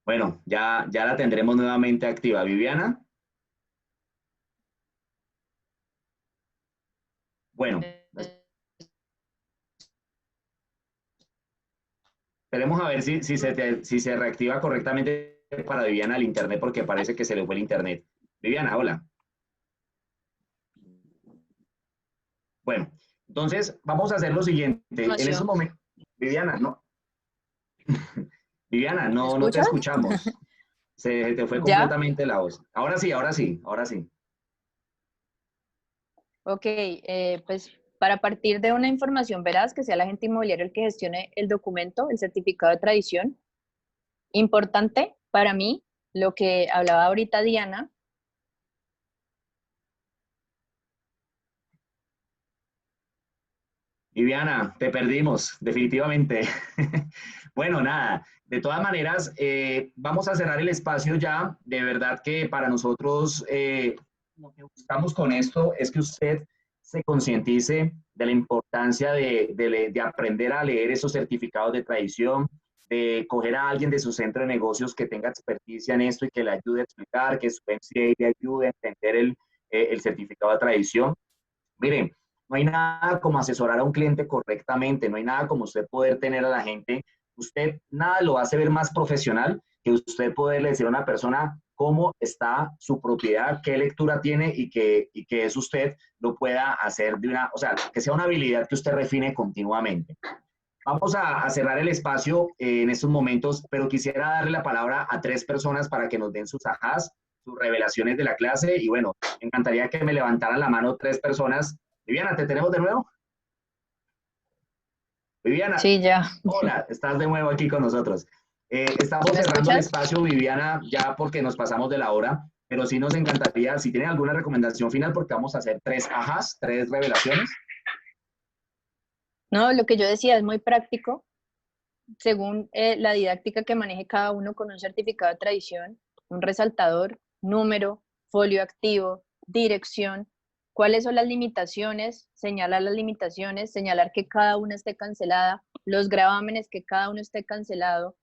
[SPEAKER 1] Bueno, ya la tendremos nuevamente activa. Viviana. Bueno, esperemos a ver si se reactiva correctamente para Viviana el internet, porque parece que se le fue el internet. Viviana, hola. Bueno, entonces vamos a hacer lo siguiente. En esos momentos, Viviana, no. Viviana, no te escuchamos. Se te fue completamente la voz. Ahora sí.
[SPEAKER 2] Ok, pues para partir de una información veraz, que sea el agente inmobiliario el que gestione el documento, el certificado de tradición. Importante para mí, lo que hablaba ahorita Diana.
[SPEAKER 1] Viviana, te perdimos, definitivamente. Bueno, nada, de todas maneras, vamos a cerrar el espacio ya. De verdad que para nosotros lo que buscamos con esto es que usted se concientice de la importancia de aprender a leer esos certificados de tradición, de coger a alguien de su centro de negocios que tenga experticia en esto y que le ayude a explicar, que su MCA le ayude a entender el certificado de tradición. Miren, no hay nada como asesorar a un cliente correctamente, no hay nada como usted poder tener a la gente. Usted nada lo hace ver más profesional que usted poderle decir a una persona cómo está su propiedad, qué lectura tiene y que es usted lo pueda hacer o sea, que sea una habilidad que usted refine continuamente. Vamos a cerrar el espacio en estos momentos, pero quisiera darle la palabra a 3 personas para que nos den sus ajás, sus revelaciones de la clase. Y bueno, me encantaría que me levantaran la mano 3 personas. Viviana, ¿te tenemos de nuevo? Viviana.
[SPEAKER 2] Sí, ya.
[SPEAKER 1] Hola, estás de nuevo aquí con nosotros. Estamos cerrando el espacio, Viviana, ya porque nos pasamos de la hora, pero sí nos encantaría, si tienen alguna recomendación final, porque vamos a hacer 3 ajás, 3 revelaciones.
[SPEAKER 2] No, lo que yo decía es muy práctico, según la didáctica que maneje cada uno con un certificado de tradición, un resaltador, número, folio activo, dirección, cuáles son las limitaciones, señalar las limitaciones, señalar que cada una esté cancelada, los gravámenes que cada uno esté cancelado,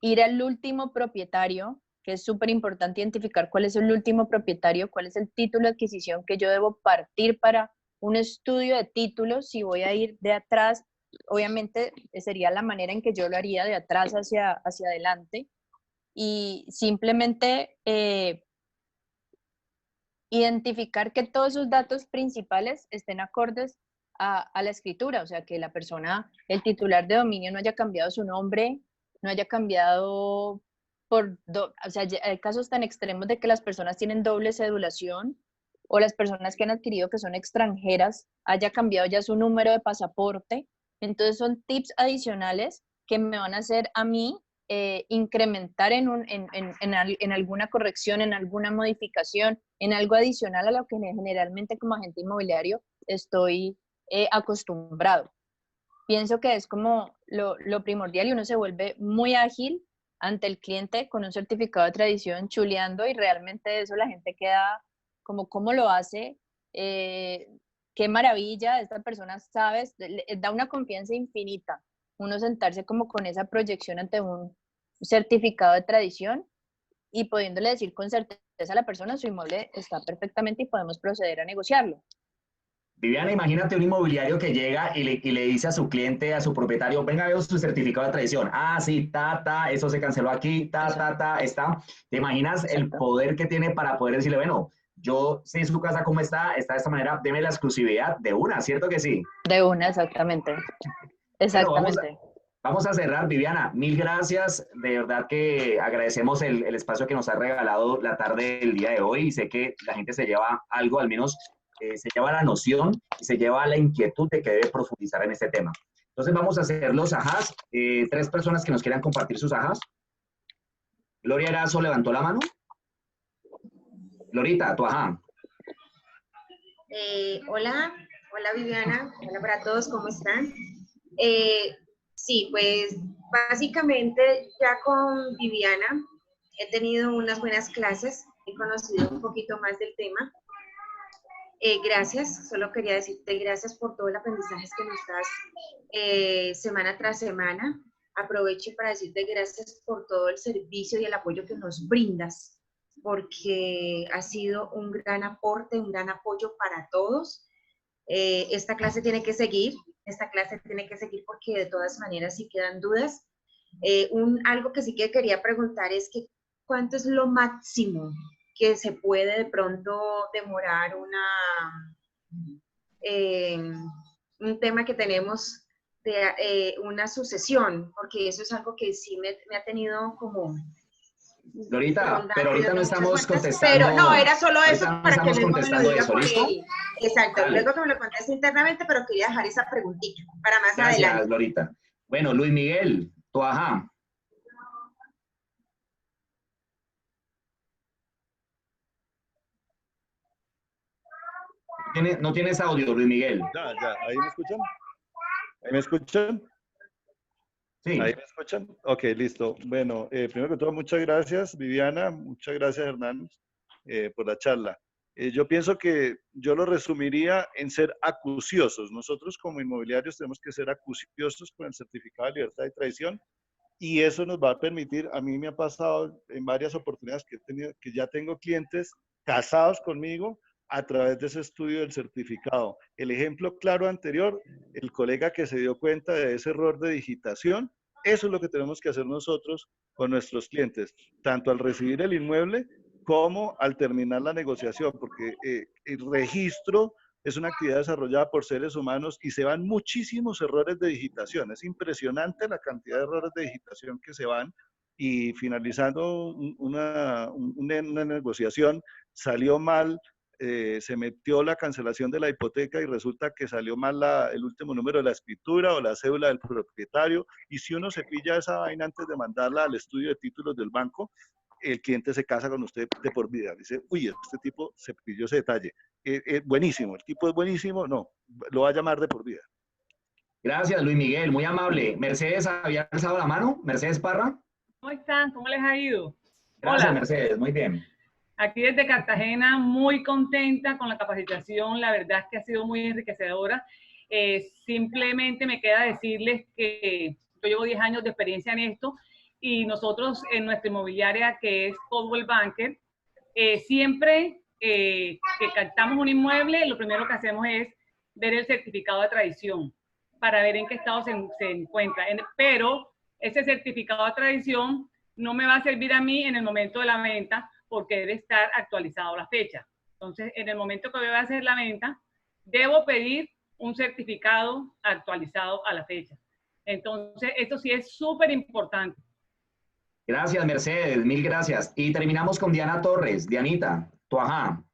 [SPEAKER 2] ir al último propietario, que es súper importante identificar cuál es el último propietario, cuál es el título de adquisición que yo debo partir para un estudio de títulos. Si voy a ir de atrás, obviamente sería la manera en que yo lo haría, de atrás hacia adelante, y simplemente identificar que todos esos datos principales estén acordes a la escritura, o sea, que la persona, el titular de dominio, no haya cambiado su nombre, no haya cambiado o sea, hay casos tan extremos de que las personas tienen doble cedulación o las personas que han adquirido que son extranjeras haya cambiado ya su número de pasaporte. Entonces son tips adicionales que me van a hacer a mí incrementar en alguna corrección, en alguna modificación, en algo adicional a lo que generalmente como agente inmobiliario estoy acostumbrado. Pienso que es como lo primordial y uno se vuelve muy ágil ante el cliente con un certificado de tradición chuleando y realmente de eso la gente queda como cómo lo hace, qué maravilla, esta persona sabe, da una confianza infinita uno sentarse como con esa proyección ante un certificado de tradición y pudiéndole decir con certeza a la persona su inmueble está perfectamente y podemos proceder a negociarlo.
[SPEAKER 1] Viviana, imagínate un inmobiliario que llega y le dice a su cliente, a su propietario, venga, veo su certificado de tradición. Ah, sí, eso se canceló aquí, está. ¿Te imaginas el poder que tiene para poder decirle, bueno, yo sé su casa cómo está de esta manera, deme la exclusividad de una, ¿cierto que sí?
[SPEAKER 2] De una, exactamente. Exactamente.
[SPEAKER 1] Bueno, vamos a cerrar, Viviana. Mil gracias. De verdad que agradecemos el espacio que nos ha regalado la tarde del día de hoy y sé que la gente se lleva algo, al menos se lleva la noción y se lleva la inquietud de que debe profundizar en este tema. Entonces vamos a hacer los ajás. 3 personas que nos quieran compartir sus ajás. Gloria Erazo levantó la mano. Glorita, tu ajá.
[SPEAKER 11] Hola Viviana, hola para todos, ¿cómo están? Sí, pues básicamente ya con Viviana he tenido unas buenas clases, he conocido un poquito más del tema. Gracias, solo quería decirte gracias por todo el aprendizaje que nos das semana tras semana. Aprovecho para decirte gracias por todo el servicio y el apoyo que nos brindas, porque ha sido un gran aporte, un gran apoyo para todos. Esta clase tiene que seguir porque de todas maneras si quedan dudas. Algo que sí que quería preguntar es que ¿cuánto es lo máximo que se puede de pronto demorar un tema que tenemos de una sucesión? Porque eso es algo que sí me ha tenido como...
[SPEAKER 1] Glorita, pero ahorita no estamos contestando.
[SPEAKER 11] Pero no, era solo eso para que
[SPEAKER 1] luego
[SPEAKER 11] me lo diga por
[SPEAKER 1] ¿listo?
[SPEAKER 11] él. Exacto,
[SPEAKER 1] Dale.
[SPEAKER 11] luego que me lo conteste internamente, pero quería dejar esa preguntita para más adelante.
[SPEAKER 1] Gracias, Glorita. Bueno, Luis Miguel, tu ajá. No tienes audio, Luis Miguel.
[SPEAKER 4] Ya, ¿ahí me escuchan? ¿Ahí me escuchan?
[SPEAKER 1] Sí.
[SPEAKER 4] ¿Ahí me escuchan? Ok, listo. Bueno, primero que todo, muchas gracias, Viviana. Muchas gracias, Hernán, por la charla. Yo pienso que yo lo resumiría en ser acuciosos. Nosotros como inmobiliarios tenemos que ser acuciosos con el certificado de libertad y tradición y eso nos va a permitir, a mí me ha pasado en varias oportunidades que ya tengo clientes casados conmigo a través de ese estudio del certificado. El ejemplo claro anterior, el colega que se dio cuenta de ese error de digitación, eso es lo que tenemos que hacer nosotros con nuestros clientes, tanto al recibir el inmueble como al terminar la negociación, porque el registro es una actividad desarrollada por seres humanos y se van muchísimos errores de digitación. Es impresionante la cantidad de errores de digitación que se van y finalizando una negociación salió mal, se metió la cancelación de la hipoteca y resulta que salió mal el último número de la escritura o la cédula del propietario. Y si uno se pilla esa vaina antes de mandarla al estudio de títulos del banco, el cliente se casa con usted de por vida. Dice, uy, este tipo se pilló ese detalle. Buenísimo, el tipo es buenísimo, no, lo va a llamar de por vida.
[SPEAKER 1] Gracias, Luis Miguel, muy amable. Mercedes había alzado la mano. Mercedes Parra.
[SPEAKER 3] ¿Cómo están? ¿Cómo les ha ido?
[SPEAKER 1] Gracias,
[SPEAKER 3] Hola.
[SPEAKER 1] Mercedes, muy bien.
[SPEAKER 3] Aquí desde Cartagena, muy contenta con la capacitación, la verdad es que ha sido muy enriquecedora. Simplemente me queda decirles que yo llevo 10 años de experiencia en esto y nosotros en nuestra inmobiliaria, que es Coldwell Banker, siempre que captamos un inmueble, lo primero que hacemos es ver el certificado de tradición para ver en qué estado se encuentra. Pero ese certificado de tradición no me va a servir a mí en el momento de la venta, porque debe estar actualizado la fecha. Entonces, en el momento que voy a hacer la venta, debo pedir un certificado actualizado a la fecha. Entonces, esto sí es súper importante.
[SPEAKER 1] Gracias, Mercedes, mil gracias. Y terminamos con Diana Torres. Dianita, tu ajá.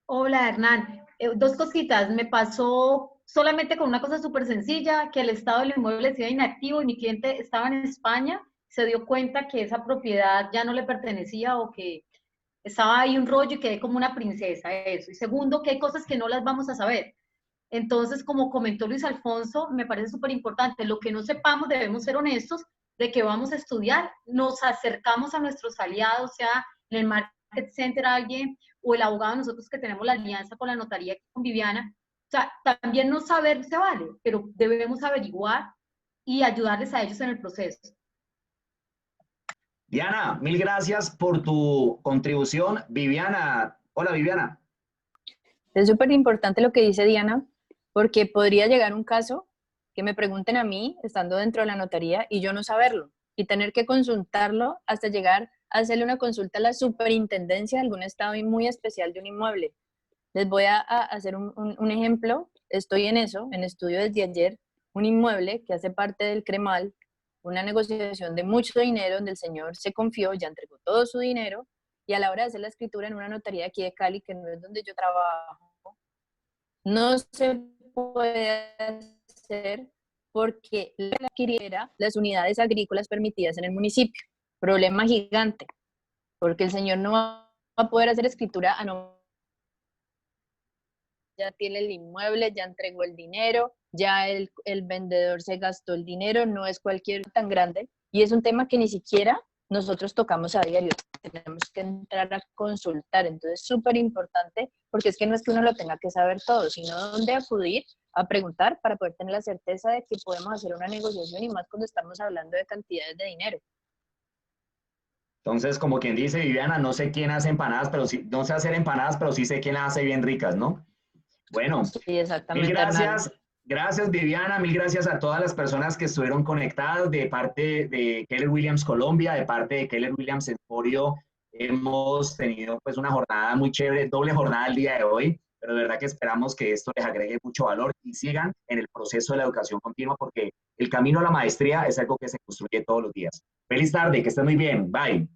[SPEAKER 6] Hola, Hernán. Dos cositas. Me pasó solamente con una cosa súper sencilla, que el estado del inmueble decía inactivo y mi cliente estaba en España, se dio cuenta que esa propiedad ya no le pertenecía o que estaba ahí un rollo y quedé como una princesa, eso. Y segundo, que hay cosas que no las vamos a saber. Entonces, como comentó Luis Alfonso, me parece súper importante. Lo que no sepamos, debemos ser honestos de que vamos a estudiar. Nos acercamos a nuestros aliados, sea en el Market Center alguien o el abogado, nosotros que tenemos la alianza con la notaría con Viviana. O sea, también no saber se vale, pero debemos averiguar y ayudarles a ellos en el proceso.
[SPEAKER 1] Diana, mil gracias por tu contribución. Viviana, hola Viviana.
[SPEAKER 2] Es súper importante lo que dice Diana, porque podría llegar un caso que me pregunten a mí, estando dentro de la notaría, y yo no saberlo, y tener que consultarlo hasta llegar a hacerle una consulta a la superintendencia de algún estado muy especial de un inmueble. Les voy a hacer un ejemplo. Estoy en eso, en estudio desde ayer, un inmueble que hace parte del CREMAL, una negociación de mucho dinero donde el señor se confió, ya entregó todo su dinero, y a la hora de hacer la escritura en una notaría aquí de Cali, que no es donde yo trabajo, no se puede hacer porque la adquiriera las unidades agrícolas permitidas en el municipio. Problema gigante, porque el señor no va a poder hacer escritura a nombre, ya tiene el inmueble, ya entregó el dinero, ya el vendedor se gastó el dinero, no es cualquier tan grande, y es un tema que ni siquiera nosotros tocamos a diario, tenemos que entrar a consultar, entonces es súper importante, porque es que no es que uno lo tenga que saber todo, sino dónde acudir a preguntar para poder tener la certeza de que podemos hacer una negociación, y más cuando estamos hablando de cantidades de dinero.
[SPEAKER 1] Entonces, como quien dice, Viviana, no sé quién hace empanadas, pero sí, no sé hacer empanadas, pero sí sé quién las hace bien ricas, ¿no? Bueno,
[SPEAKER 2] sí, exactamente,
[SPEAKER 1] mil gracias. Gracias, Viviana. Mil gracias a todas las personas que estuvieron conectadas de parte de Keller Williams Colombia, de parte de Keller Williams Emporio. Hemos tenido pues una jornada muy chévere, doble jornada el día de hoy, pero de verdad que esperamos que esto les agregue mucho valor y sigan en el proceso de la educación continua, porque el camino a la maestría es algo que se construye todos los días. Feliz tarde, que estén muy bien. Bye.